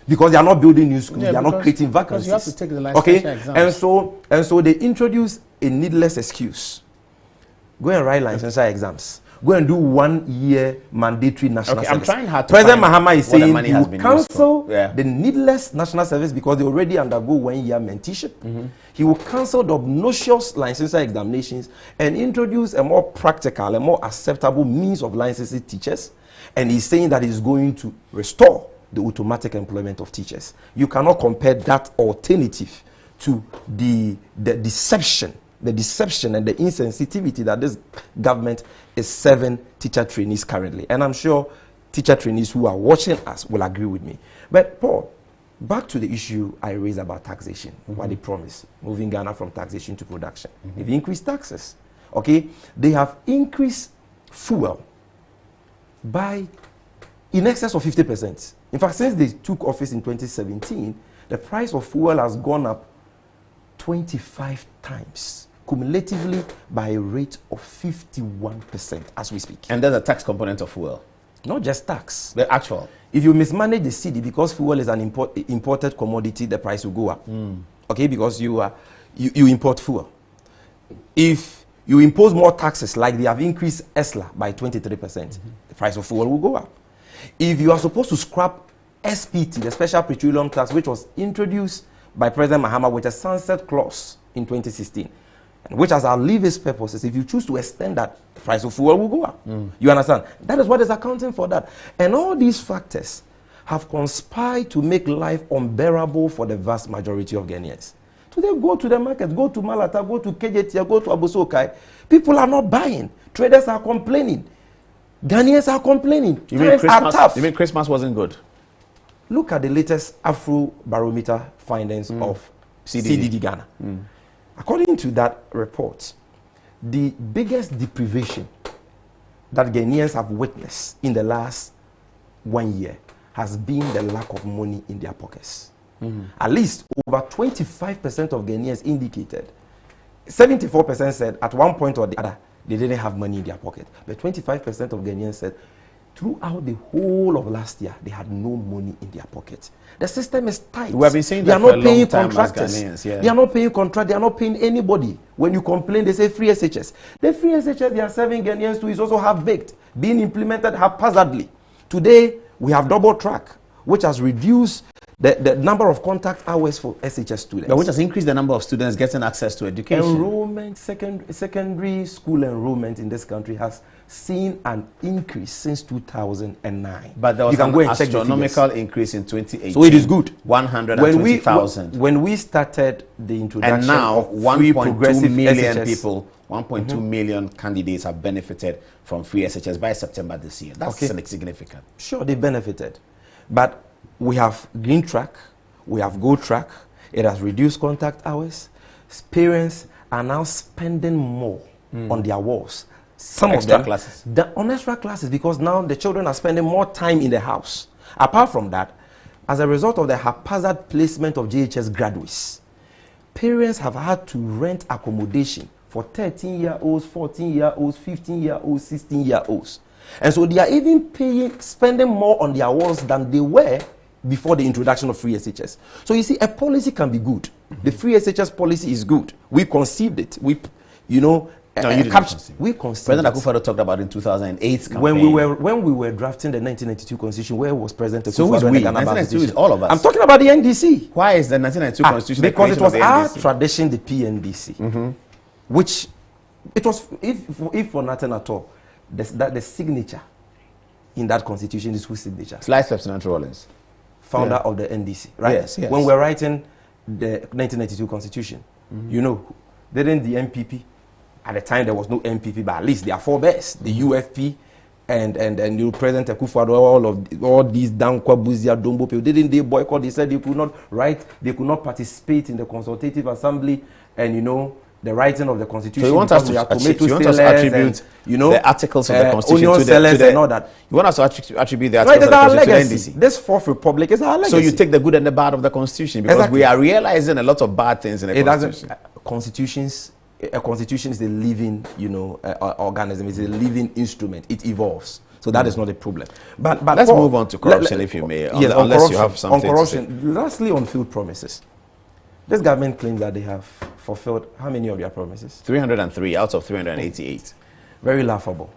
Because they are not building new schools. They are not creating vacancies. Because you have to take the licensure exams. And so they introduce a needless excuse. Go and write licensure exams. Go and do 1 year mandatory national service. I'm trying hard to President Mahama is saying you cancel the needless national service because they already undergo 1 year mentorship. He will cancel the obnoxious licensure examinations and introduce a more practical, a more acceptable means of licensing teachers. And he's saying that he's going to restore the automatic employment of teachers. You cannot compare that alternative to the deception and the insensitivity that this government is serving teacher trainees currently. And I'm sure teacher trainees who are watching us will agree with me. But Paul, back to the issue I raised about taxation, what they promised, moving Ghana from taxation to production. They've increased taxes. Okay? They have increased fuel by in excess of 50%. In fact, since they took office in 2017, the price of fuel has gone up 25 times, cumulatively by a rate of 51% as we speak. And there's a tax component of fuel? Not just tax. The actual? If you mismanage the cedi, because fuel is an imported commodity, the price will go up. Okay, because you import fuel. If you impose more taxes, like they have increased ESLA by 23%, the price of fuel will go up. If you are supposed to scrap SPT, the Special Petroleum Tax, which was introduced by President Mahama with a sunset clause in 2016, which as our levies purposes, if you choose to extend that, the price of fuel will go up. You understand? That is what is accounting for that. And all these factors have conspired to make life unbearable for the vast majority of Ghanaians. Today, go to the market, go to Malata, go to KJT, go to Abosokai. People are not buying. Traders are complaining. Ghanaians are complaining. You mean Christmas wasn't good? Look at the latest Afro-barometer findings of CDD Ghana. According to that report, the biggest deprivation that Ghanaians have witnessed in the last 1 year has been the lack of money in their pockets. At least over 25% of Ghanaians indicated, 74% said at one point or the other, they didn't have money in their pocket. But 25% of Ghanaians said throughout the whole of last year, they had no money in their pocket. The system is tight. We have been saying that they are not paying time contractors. Ghanaians, yeah. They are not paying contract. They are not paying anybody. When you complain, they say free SHS. The free SHS they are serving Ghanaians to is also half-baked, being implemented haphazardly. Today, we have double track, which has reduced the number of contact hours for SHS students. But which has increased the number of students getting access to education. Enrollment, secondary school enrollment in this country has seen an increase since 2009. But there was an astronomical increase in 2018. So it is good. 120,000. When we started the introduction and now of 1.2 million SHS, people, 1.2 million candidates have benefited from free SHS by September this year. That's significant. Sure, they benefited. But we have green track, we have gold track. It has reduced contact hours. Parents are now spending more on their walls. Some extra of them classes. On extra classes, because now the children are spending more time in the house. Apart from that, as a result of the haphazard placement of JHS graduates, parents have had to rent accommodation for 13-year-olds, 14-year-olds, 15-year-olds, 16-year-olds. And so they are even spending more on their walls than they were before the introduction of free SHS. So you see, a policy can be good. The free SHS policy is good. We conceived it. We conceived President Akufo-Addo talked about in 2008 campaign. When we were drafting the 1992 constitution, where was President Akufo-Addo? So who's we? 1992 is all of us. I'm talking about the NDC. Why is the 1992 constitution? Because it was our tradition, the PNDC, which it was, if for nothing at all, the signature in that constitution is whose signature? Slice Lieutenant Rawlings, founder of the NDC, right? Yes. When we're writing the 1992 constitution, didn't the MPP, at the time there was no MPP, but at least there are four bears, the UFP and President Akufo-Addo, all these Dankwa, Buzia, Dombo people, didn't they boycott? They said they could not write, they could not participate in the consultative assembly, and the writing of the constitution. So you want us to attribute the articles of the constitution to the and all that. You want us to attribute the articles of the constitution to the NDC. This fourth republic is our legacy. So you take the good and the bad of the constitution, because we are realizing a lot of bad things in the constitution. A constitution is a living, organism. It's a living instrument. It evolves. So that is not a problem. But let's move on to corruption, if you may. Unless you have something on corruption. to say. Lastly, on field promises. This government claims that they have fulfilled how many of their promises? 303 out of 388. Very laughable.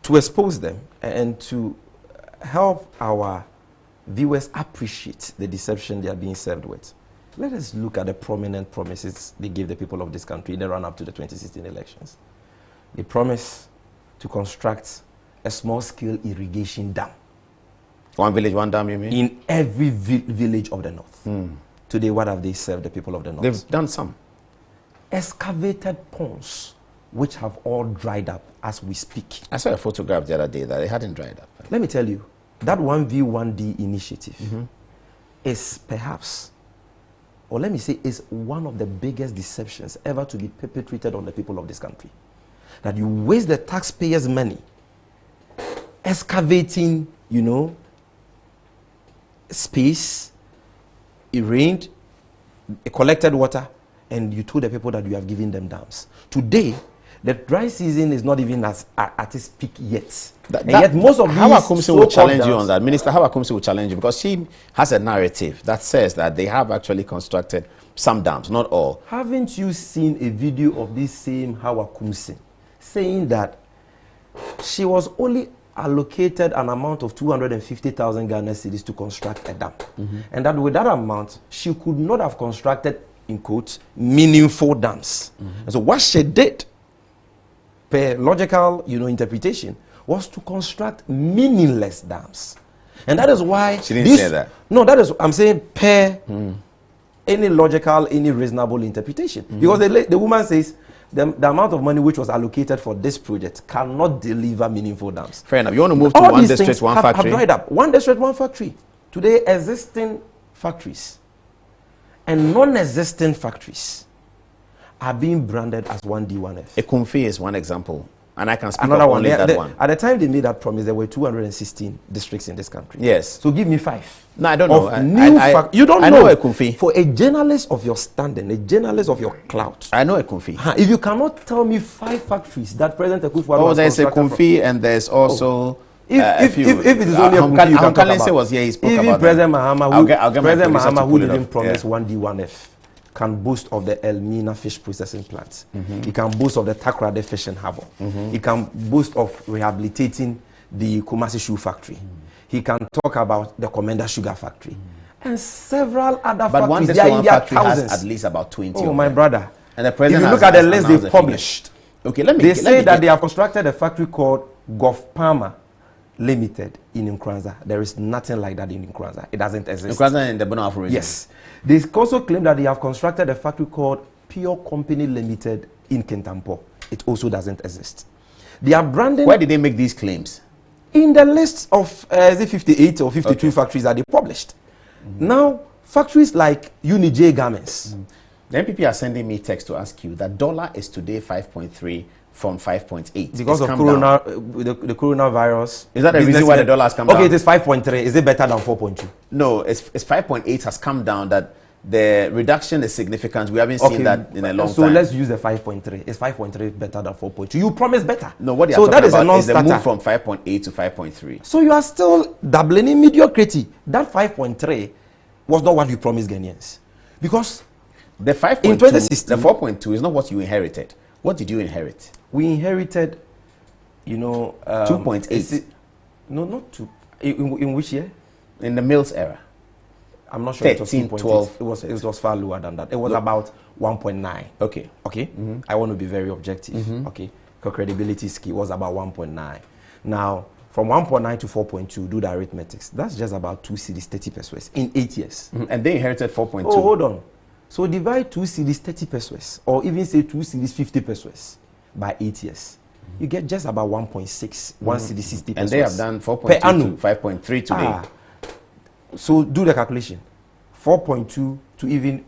To expose them and to help our viewers appreciate the deception they are being served with, let us look at the prominent promises they gave the people of this country in the run-up to the 2016 elections. They promised to construct a small-scale irrigation dam. One village, one dam, you mean? In every village of the north. Today, what have they served the people of the north? They've done some. Excavated ponds, which have all dried up as we speak. I saw a photograph the other day that they hadn't dried up. Let me tell you, that 1V1D initiative is perhaps, or let me say, is one of the biggest deceptions ever to be perpetrated on the people of this country. That you waste the taxpayers' money excavating, space, it rained, it collected water, and you told the people that you have given them dams. Today, the dry season is not even at its peak yet. Yet most of these Hawa Kumsi will challenge you on that. Minister Hawa Kumsi will challenge you, because she has a narrative that says that they have actually constructed some dams, not all. Haven't you seen a video of this same Hawa Kumsi saying that she was only allocated an amount of 250,000 Ghana cedis to construct a dam, and that with that amount she could not have constructed in quotes, meaningful dams. And so what she did, per logical, interpretation, was to construct meaningless dams. And that is why she didn't say that. No, that is, I'm saying per any logical, any reasonable interpretation. Because the woman says the amount of money which was allocated for this project cannot deliver meaningful dams. Fair enough. You want to move to one district, one factory? Have dried up. One district, one factory. Today, existing factories and non-existent factories are being branded as 1D, 1F. Gyamfi is one example. And I can speak another one. That one. At the time they made that promise, there were 216 districts in this country. Yes. So give me 5. No, I don't know. You don't know. I know Gyamfi. For a journalist of your standing, a journalist of your clout. I know Gyamfi. If you cannot tell me 5 factories that President Akufo-Addo has there's a Gyamfi and there's also... If it is only a Gyamfi you can talk about. Was here, he spoke even about President Mahama, who didn't promise promise 1D, 1F, can boast of the Elmina fish processing plant. He can boast of the Takrade fishing harbor. He can boast of rehabilitating the Kumasi shoe factory. He can talk about the Commander sugar factory. And several other factories. They are in their thousands. Has at least about 20. Oh, my brother. And the president if you look at the list they've published, they say that they have constructed a factory called Gulf Palmer Limited in Nkrumah. There is nothing like that in Nkrumah. It doesn't exist. Nkrumah in the Bono region. Yes. They also claim that they have constructed a factory called Pure Company Limited in Kintampo. It also doesn't exist. They are branding. Why did they make these claims? In the list of 58 or 52 factories that they published. Now, factories like Unij Garments. The NPP are sending me text to ask you that dollar is today 5.3 from 5.8. Because of the coronavirus. Is that the reason why the dollar has come down? Okay, it is 5.3. Is it better than 4.2? No, it's 5.8 has come down. That the reduction is significant. We haven't seen that in a long time. So let's use the 5.3. Is 5.3 better than 4.2? You promised better. No, what you are talking about is the move from 5.8 to 5.3. So you are still dabbling in mediocrity. That 5.3 was not what you promised Ghanaians. Because the 5.2, in 2016, the 4.2 is not what you inherited. What did you inherit? We inherited, 2.8. No, not 2. In which year? In the Mills era. I'm not sure. 13, it was 12. It was far lower than that. It was about 1.9. Okay. Okay. I want to be very objective. Okay. Because credibility is key. Was about 1.9. Now, from 1.9 to 4.2, do the arithmetics. That's just about 2 cedis 30 pesos in 8 years. And they inherited 4.2. Oh, hold on. So divide 2 cedis 30 pesos, or even say 2 cedis 50 pesos by 8 years. You get just about 1.6, 1 cedi 60 pesos. And they have done 4.2 to 5.3 today. So do the calculation. 4.2 to even,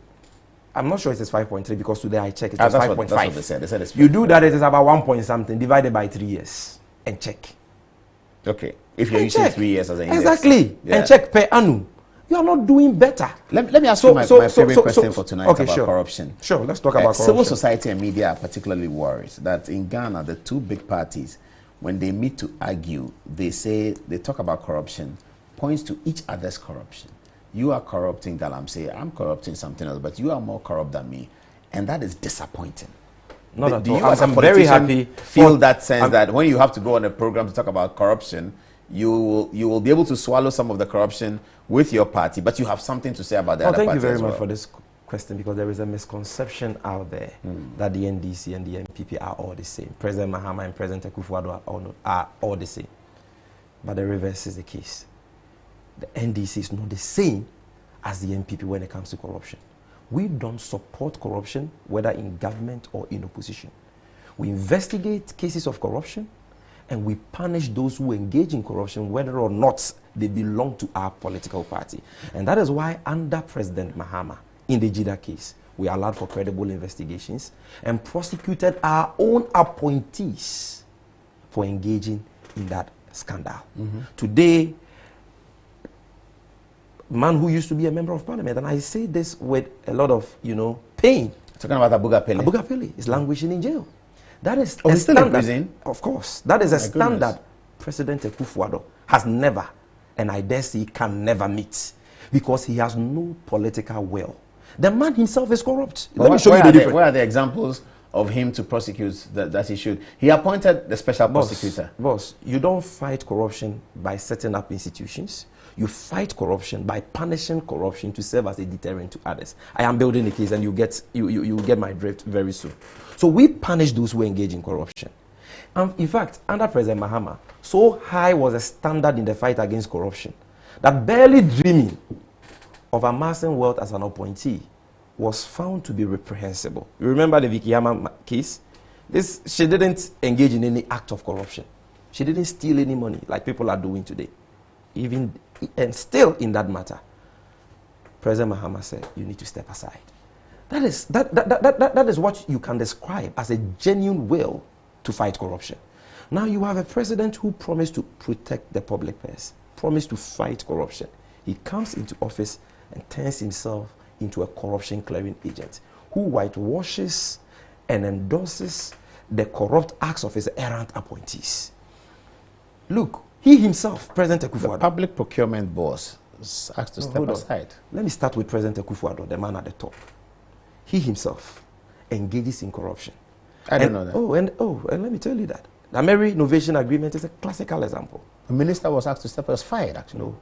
I'm not sure it is 5.3 because today I checked it was 5.5. That's what they said. They said it's you do that, it is about 1 point something divided by 3 years and check. Okay. If you're using 3 years as an index. Exactly. Yeah. And check per annum. You are not doing better. Let me ask you my favorite question for tonight about corruption. Sure, let's talk about corruption. Civil society and media are particularly worried that in Ghana, the two big parties, when they meet to argue, they talk about corruption, points to each other's corruption. You are corrupting Galamsey, I'm corrupting something else, but you are more corrupt than me. And that is disappointing. Not at Do all. you, as a very happy. Feel that sense that when you have to go on a program to talk about corruption, you will be able to swallow some of the corruption with your party, but you have something to say about the other party. Thank you very much for this question, because there is a misconception out there that the NDC and the MPP are all the same. President Mahama and President Akufo-Addo are all the same. But the reverse is the case. The NDC is not the same as the MPP when it comes to corruption. We don't support corruption, whether in government or in opposition. We investigate cases of corruption, and we punish those who engage in corruption, whether or not they belong to our political party. And that is why under President Mahama, in the Jida case, we allowed for credible investigations and prosecuted our own appointees for engaging in that scandal. Today, man who used to be a member of parliament, and I say this with a lot of, pain. Talking about Abuga Pele. Abuga Pele is languishing in jail. That is a standard. Of course. That is a standard President Akufo-Addo has never, and I dare say can never meet, because he has no political will. The man himself is corrupt. Let me show you the difference. Where are the examples of him to prosecute that he should? He appointed the special prosecutor. Boss, you don't fight corruption by setting up institutions. You fight corruption by punishing corruption to serve as a deterrent to others. I am building a case, and you get my drift very soon. So we punish those who engage in corruption. And in fact, under President Mahama, so high was the standard in the fight against corruption that barely dreaming of amassing wealth as an appointee was found to be reprehensible. You remember the Vicky Yama case? She didn't engage in any act of corruption. She didn't steal any money like people are doing today. And still in that matter, President Mahama said, you need to step aside. That is what you can describe as a genuine will to fight corruption. Now you have a president who promised to protect the public purse, promised to fight corruption. He comes into office and turns himself into a corruption clearing agent who whitewashes and endorses the corrupt acts of his errant appointees. Look, he himself, President Akufo-Addo, the public procurement boss, is asked to step aside. Let me start with President Akufo-Addo, the man at the top. He himself engages in corruption. I don't know that. And let me tell you that. The Ameri Innovation Agreement is a classical example. The minister was asked to step aside, was fired actually. No,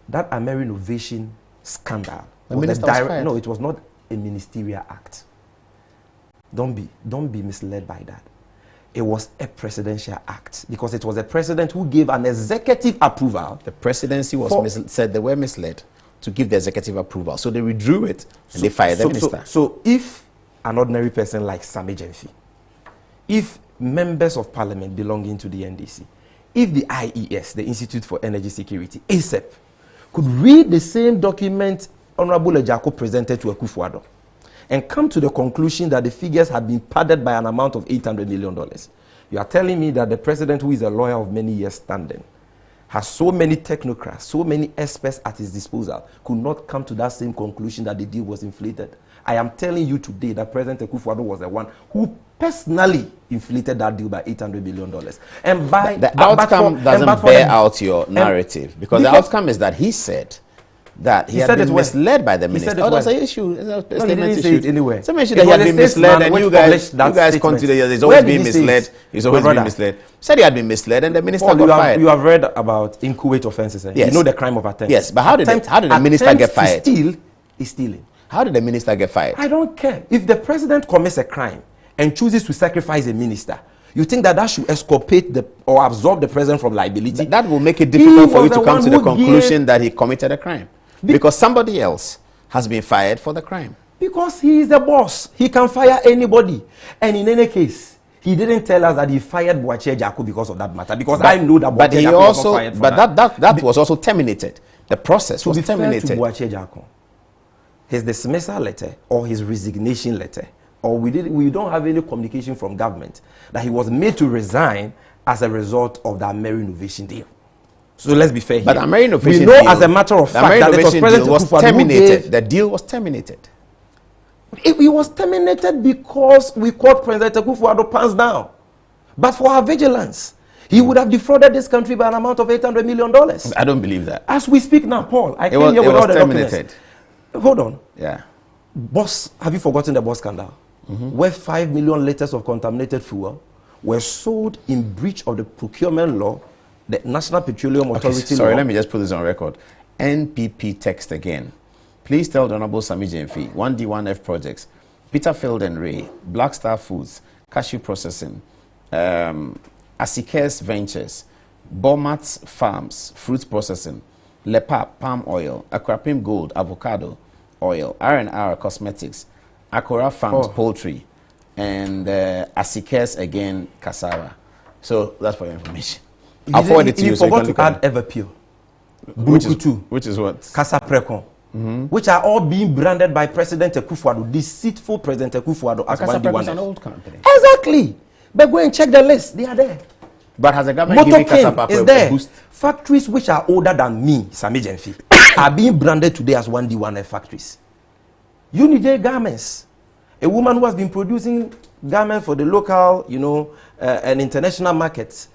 that Ameri Innovation scandal. The minister was fired. No, it was not a ministerial act. Don't be misled by that. It was a presidential act because it was a president who gave an executive approval. The presidency was said they were misled to give the executive approval, so they withdrew it and they fired the minister. So if an ordinary person like Sammy Gyamfi, if members of parliament belonging to the NDC, if the IES, the Institute for Energy Security, ASEP, could read the same document Honorable Ejako presented to Akufo-Addo and come to the conclusion that the figures had been padded by an amount of $800 million, you are telling me that the president, who is a lawyer of many years standing, has so many technocrats, so many experts at his disposal, could not come to that same conclusion that the deal was inflated. I am telling you today that President Akufo-Addo was the one who personally inflated that deal by $800 million. And by the outcome doesn't bear out your narrative, because the outcome is that he said that he had been misled by the minister. Oh, that's an issue. No, he didn't say it anywhere. Some issue that he had been misled, and you guys continue. He's always been misled. He's always been misled. Said he had been misled, and the minister got fired. You have read about inchoate offences. Yes. You know the crime of attempt. Yes, but how did the minister get fired? Steal is stealing. How did the minister get fired? I don't care. If the president commits a crime and chooses to sacrifice a minister, you think that should exculpate or absolve the president from liability? That will make it difficult for you to come to the conclusion that he committed a crime. Because somebody else has been fired for the crime. Because he is the boss. He can fire anybody. And in any case, he didn't tell us that he fired Bawumia Jaku because of that matter. Because I know that Bawumia Jaku was not fired for that. That was also terminated. The process was terminated. To Bawumia Jaku, his dismissal letter or his resignation letter, or we don't have any communication from government that he was made to resign as a result of the Ameri Innovation deal. So let's be fair here. But Ameri Innovation we know deal, as a matter of fact that it was President was terminated. The deal was terminated. It was terminated because we caught President Akufo-Addo pants down. But for our vigilance, he would have defrauded this country by an amount of $800 million. I don't believe that. As we speak now, Paul, I came here with all the documents. Hold on. Yeah. Boss, have you forgotten the Boss scandal? Where 5 million liters of contaminated fuel were sold in breach of the procurement law, the National Petroleum Authority law. Sorry, let me just put this on record. NPP text again. Please tell the Honorable Sammy Gyamfi, 1D1F projects, Peterfield and Ray, Black Star Foods, Cashew Processing, Asike's Ventures, Bomat's Farms, Fruit Processing, Lepa Palm Oil, Akrapim Gold, Avocado Oil, R&R Cosmetics, Akora Farms Poultry, and Asike's again Cassava. So that's for your information. I'll forward it to you. You forgot to add Everpure. Which is what? Casa Precon. Which are all being branded by President Akufo-Addo, deceitful President Akufo-Addo as Casa Precon is an old company. Exactly. But go and check the list. They are there. But has the government given Casa Precon is there. A boost? Factories which are older than me, Sammy Gyamfi, are being branded today as 1D1F factories. Unijay Garments, a woman who has been producing garments for the local, and international markets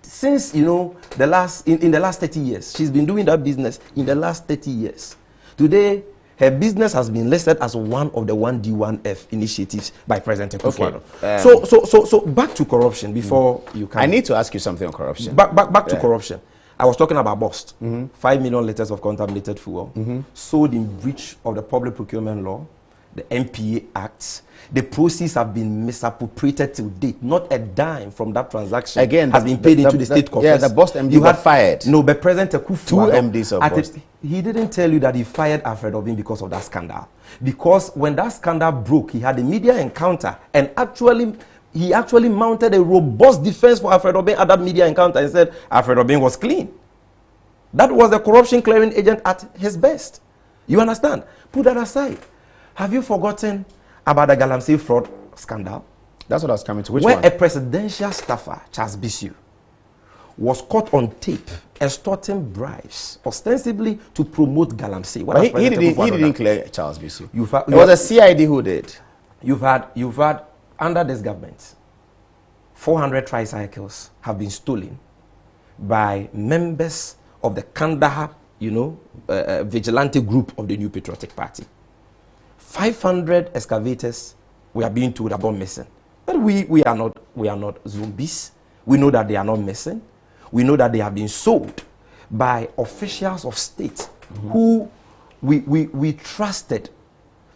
since, in the last 30 years. She's been doing that business in the last 30 years. Today, her business has been listed as one of the 1D1F initiatives by President Akufo-Addo. Okay. So back to corruption before you come. I need to ask you something on corruption. Back to corruption. I was talking about bust. 5 million liters of contaminated fuel sold in breach of the public procurement law, the MPA Acts. The proceeds have been misappropriated to date. Not a dime from that transaction again has been paid into the state coffers. Yeah, the Bust MD got fired. No, but President Kufu, 2 MDs of Bust. He didn't tell you that he fired Alfred Obin because of that scandal. Because when that scandal broke, he had a media encounter and he actually mounted a robust defense for Alfred Obin at that media encounter and said Alfred Obin was clean. That was the corruption clearing agent at his best. You understand? Put that aside. Have you forgotten about the Galamsey fraud scandal? That's what I was coming to. Which where one? A presidential staffer, Charles Bisu, was caught on tape extorting bribes, ostensibly to promote Galamsey. He didn't clear Charles Bisu. It was a CID who did. You've had under this government, 400 tricycles have been stolen by members of the Kandahar, vigilante group of the New Patriotic Party. 500 excavators we are being told about missing. But we are not zombies. We know that they are not missing. We know that they have been sold by officials of state who we trusted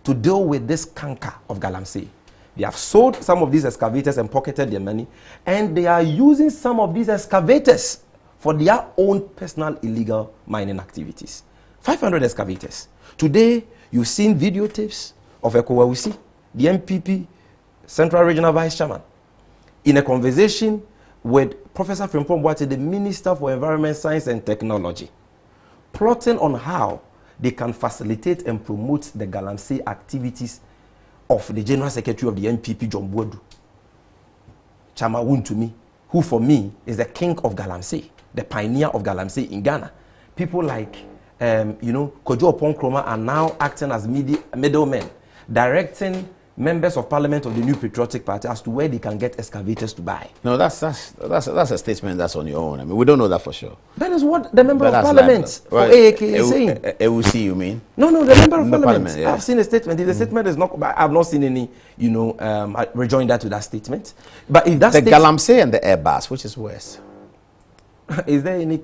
to deal with this canker of Galamsey. They have sold some of these excavators and pocketed their money, and they are using some of these excavators for their own personal illegal mining activities. 500 excavators. Today, you've seen videotapes of Ekowawusi, the MPP Central Regional Vice Chairman, in a conversation with Professor Frimpong Boate, the Minister for Environment, Science and Technology, plotting on how they can facilitate and promote the Galamsey activities of the General Secretary of the MPP, John Boadu, Chama Wuntumi, who for me is the king of Galamsey, the pioneer of Galamsey in Ghana. People like Kojo Oppong Nkrumah are now acting as middlemen, directing members of parliament of the New Patriotic Party as to where they can get excavators to buy. No, that's a statement that's on your own. I mean, we don't know that for sure. That is what the member of parliament for AAK is saying. AUC, you mean? No, the member of parliament. Yeah. I've seen a statement. If the statement is not, I've not seen any, rejoinder to that statement. But if that's the Galamsey and the Airbus, which is worse? Is there any?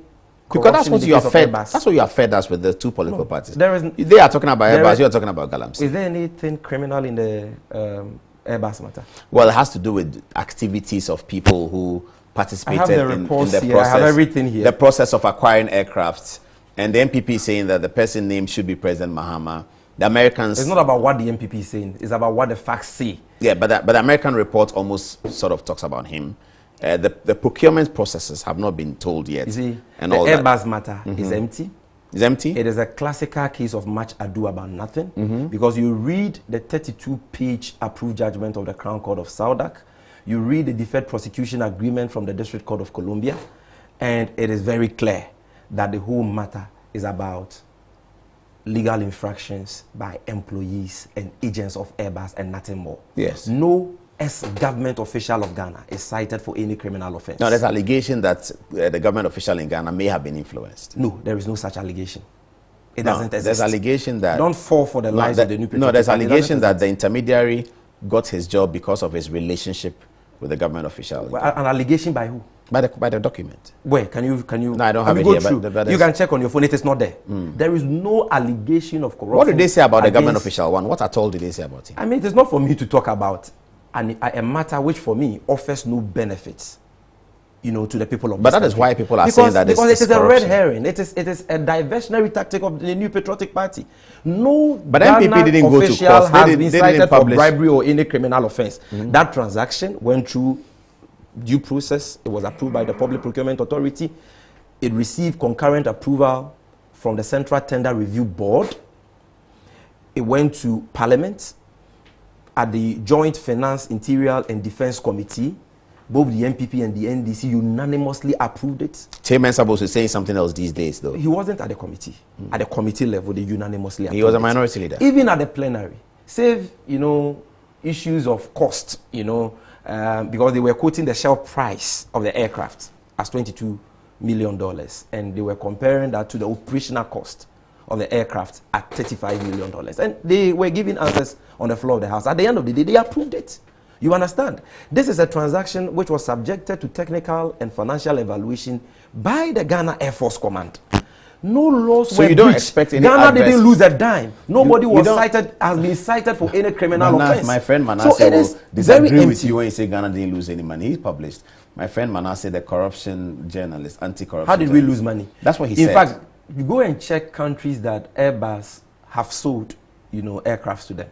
Because that's what you have fed. That's what you have fed us with the two political parties. They are talking about Airbus. You are talking about Galamsey. Is there anything criminal in the Airbus matter? Well, it has to do with activities of people who participated in the process. I have everything here. The process of acquiring aircraft, and the MPP saying that the person named should be President Mahama. The Americans. It's not about what the MPP is saying. It's about what the facts say. Yeah, but the American report almost sort of talks about him. The procurement processes have not been told yet. You see, and the all Airbus matter is empty. It's empty? It is a classical case of much ado about nothing. Because you read the 32-page approved judgment of the Crown Court of Saudak, you read the deferred prosecution agreement from the District Court of Columbia, and it is very clear that the whole matter is about legal infractions by employees and agents of Airbus and nothing more. Yes. No ex-government official of Ghana is cited for any criminal offense. Now, there's allegation that the government official in Ghana may have been influenced. No, there is no such allegation. It doesn't exist. There's allegation that... Don't fall for the lies of the New Patriotic. No, there's allegation that the intermediary got his job because of his relationship with the government official. Well, an allegation by who? By the document. Where? Can you? No, I don't have it here. But you can check on your phone. It is not there. There is no allegation of corruption. What did they say about the government official one? What at all did they say about him? I mean, it is not for me to talk about a matter which for me offers no benefits, to the people of. But that is why people are saying that because it is a red herring. It is a diversionary tactic of the New Patriotic Party. No, but MPP didn't go to court. Has been cited for bribery or any criminal offense. That transaction went through due process. It was approved by the Public Procurement Authority. It received concurrent approval from the Central Tender Review Board. It went to Parliament at the Joint Finance, Interior and Defense Committee. Both the MPP and the NDC unanimously approved it. Chairman Sabos is saying something else these days, though. He wasn't at the committee. At the committee level, they unanimously approved it. He was a minority leader. Even at the plenary. Save, issues of cost, because they were quoting the shell price of the aircraft as $22 million. And they were comparing that to the operational cost of the aircraft at $35 million. And they were giving answers on the floor of the House. At the end of the day, they approved it. You understand? This is a transaction which was subjected to technical and financial evaluation by the Ghana Air Force Command. No laws so were you don't breached. expect any Ghana adverse... didn't lose a dime. Nobody you was don't... has been cited for any criminal offense. My friend Manasseh so it is will disagree very with you when you say Ghana didn't lose any money. He published. My friend Manasseh, the corruption journalist, anti-corruption. How did we lose money? That's what he said. In fact, you go and check countries that Airbus have sold, aircrafts to them.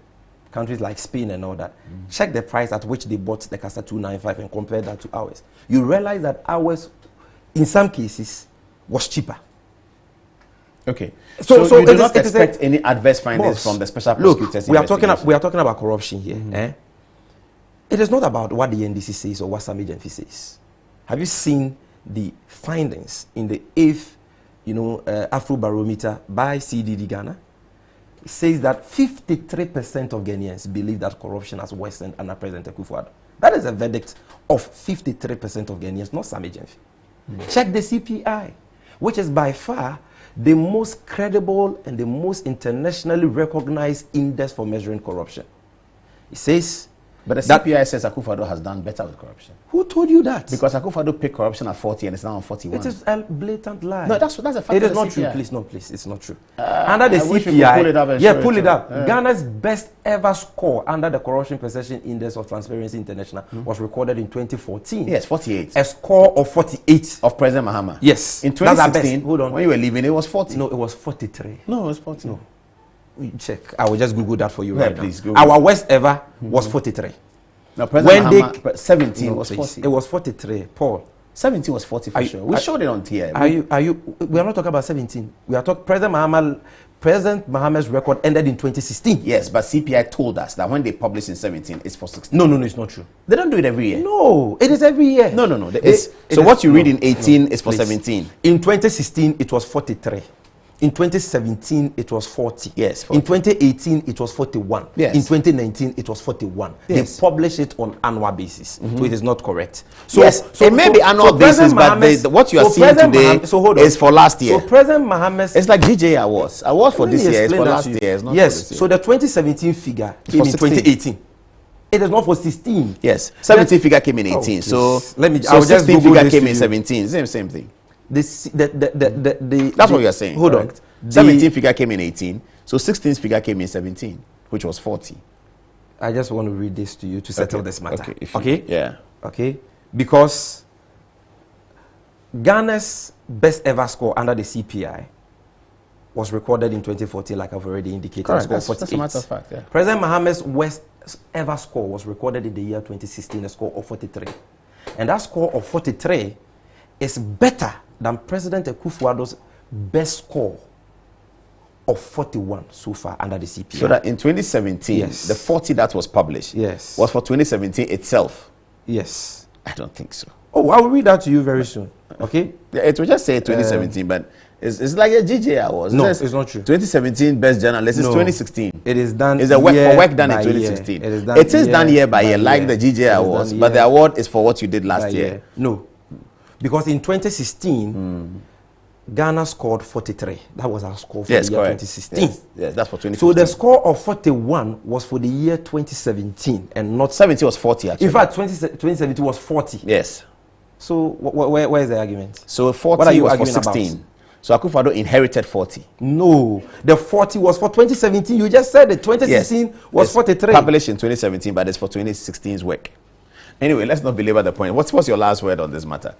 Countries like Spain and all that. Check the price at which they bought the Casa 295 and compare that to ours. You realize that ours, in some cases, was cheaper. Okay. So you do not expect any adverse findings boss, from the special prosecutors? We are talking about corruption here. It is not about what the NDC says or what Sammy Gyamfi says. Have you seen the findings in the 8th, Afro-Barometer by CDD Ghana? It says that 53% of Ghanaians believe that corruption has worsened under President Akufo-Addo. That is a verdict of 53% of Ghanaians, not Sammy Gyamfi. Check the CPI, which is by far the most credible and the most internationally recognized index for measuring corruption. It says... But the CPI says Akufo-Addo has done better with corruption. Who told you that? Because Akufo-Addo paid corruption at 40 and it's now on 41. It is a blatant lie. No, that's a fact. It is not true. Please, no, please. It's not true. Under the CPI, pull it up. Ghana's best ever score under the Corruption Perception Index of Transparency International was recorded in 2014. Yes, 48. A score of 48. Of President Mahama. Yes. In 2016, hold on, when you were leaving, it was 40. No, it was 43. No, it was 40. No. Check. I will just Google that for you right please, now. Our worst ever was 43. Now, President Mahama, 17 was 40. It was 43. Paul. 17 was 40 for sure. We showed it on here. We are not talking about 17. We are talking President Mahama's record ended in 2016. Yes, but CPI told us that when they publish in 17, it's for 16. No, it's not true. They don't do it every year. No, it is every year. No. So what you read in 18 is for 17. In 2016, it was 43. In 2017, it was 40. Yes. 40. In 2018, it was 41. Yes. In 2019, it was 41. Yes. They publish it on annual basis, so it is not correct. So it may be annual basis, but what you are seeing today is for last year. So President Mohamed, it's like GJ Awards. Awards for this year is for last year. It's not yes. For this year. So the 2017 figure came in 2018. It is not for 16. Yes. 17 figure came in 18. So let me. So 16 figure came in 17. Same thing. That's what you are saying. Hold on. 17 figure came in 18. So 16 figure came in 17, which was 40. I just want to read this to you to settle this matter. Okay. Yeah. Okay. Because Ghana's best ever score under the CPI was recorded in 2014, like I've already indicated. Correct. That's a matter of fact. Yeah. President Mohamed's worst ever score was recorded in the year 2016, a score of 43. And that score of 43 is better than President Akufo-Addo's best score of 41 so far under the CPI. So that in 2017, the 40 that was published was for 2017 itself? Yes. I don't think so. Oh, I will read that to you very soon. Okay? Yeah, it will just say 2017, but it's like a GJ Awards. No, it's not true. 2017 best journalist is 2016. It is done. It's a work done in 2016. It is done year by year, like the GJ Awards, but the award is for what you did last year. No, because in 2016, Ghana scored 43. That was our score for the year 2016. Yes, that's for 2015. So the score of 41 was for the year 2017 and not 70 was 40 actually. In fact, 2017 was 40. Yes. So where is the argument? So 40 was for 16. About? So Akufo-Addo inherited 40. No, the 40 was for 2017. You just said it. 2016 was 43. Published in 2017, but it's for 2016's work. Anyway, let's not belabor the point. What's your last word on this matter?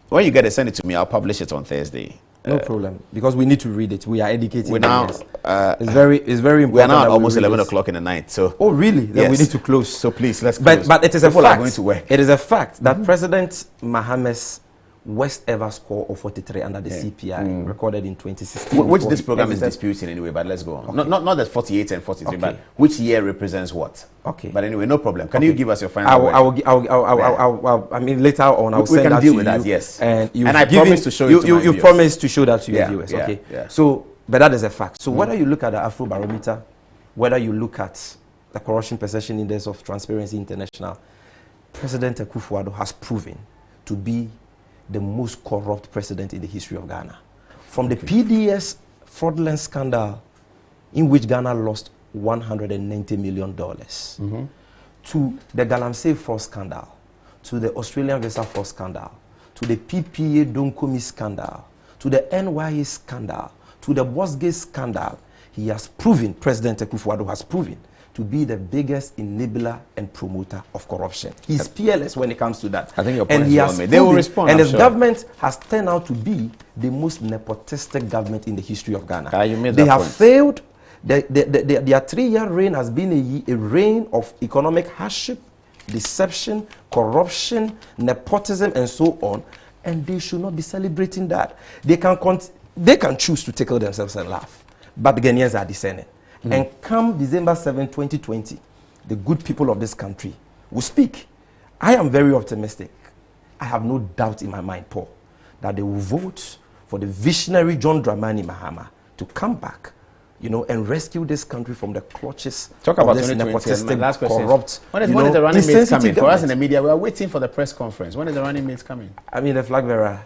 When you get it, send it to me. I'll publish it on Thursday. No problem, because we need to read it. We are educating. We're now. It's very important. We are now at almost 11 o'clock in the night. So. Oh really? Then we need to close. So please let's close. But it is a fact. Are going to work. It is a fact that President Mohamed's worst ever score of 43 under the CPI recorded in 2016. Which this program is disputing anyway, but let's go on. Okay. Not that 48 and 43, but which year represents what? Okay. But anyway, no problem. Can you give us your final word? I mean, later on, I'll send that to you. We can deal with that, yes. And I promise to show it to my viewers. You promised to show that to your viewers, okay? Yeah. So, but that is a fact. So whether you look at the Afro-Barometer, whether you look at the Corruption Perception Index of Transparency International, President Akufo-Addo has proven to be the most corrupt president in the history of Ghana. From the PDS fraudulent scandal in which Ghana lost $190 million to the Galamsey force scandal, to the Australian visa force scandal, to the PPA Donkomi scandal, to the NYA scandal, to the Bosgate scandal, he has proven, President Akufo-Addo has proven, to be the biggest enabler and promoter of corruption. He's peerless when it comes to that. I think your point and is well made. They will respond, and I'm his sure. government has turned out to be the most nepotistic government in the history of Ghana. You made they that have point. failed. Their 3-year reign has been a reign of economic hardship, deception, corruption, nepotism, and so on. And they should not be celebrating that. They can choose to tickle themselves and laugh, but the Ghanaians are discerning. And come December 7, 2020, the good people of this country will speak. I am very optimistic. I have no doubt in my mind, Paul, that they will vote for the visionary John Dramani Mahama to come back, you know, and rescue this country from the clutches Talk of about this 2020. My last nepotistic, question. corrupt. When is the running mates coming? For us in the government. media, we are waiting for the press conference. When is the running mates coming? I mean, the flag bearer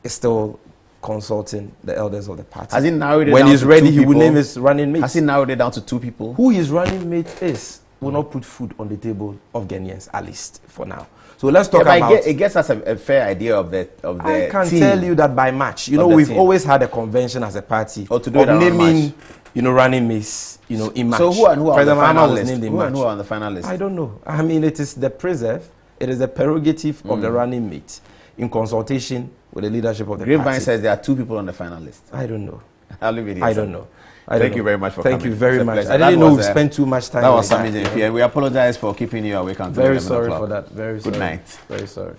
is still consulting the elders of the party. Has he narrowed it when down he's to ready, 2 he will people? name his running mate. Has he narrowed it down to 2 people? Who his running mate is will not put food on the table of Ghanaians, at least for now. So let's talk about. It gets us a fair idea of the I can team. tell you that by March, you know, we've always had a convention as a party to do it of around naming, March. you know, running mates, you know, in March. So who are on the President final Mahama was list? named in Who March. are on the final list? I don't know. I mean, it is the preserve. It is the prerogative of the running mate in consultation with the leadership of the Grapevine party. says there are 2 people on the final list. I don't know. I'll leave it here. I don't know. Thank you very much for coming. Thank you very It's a much. pleasure. I That didn't know we was, spent too much time. That was like Sammy JP, and we apologize for keeping you awake until Very 11 sorry o'clock. for that. Very sorry. Good night. Very sorry.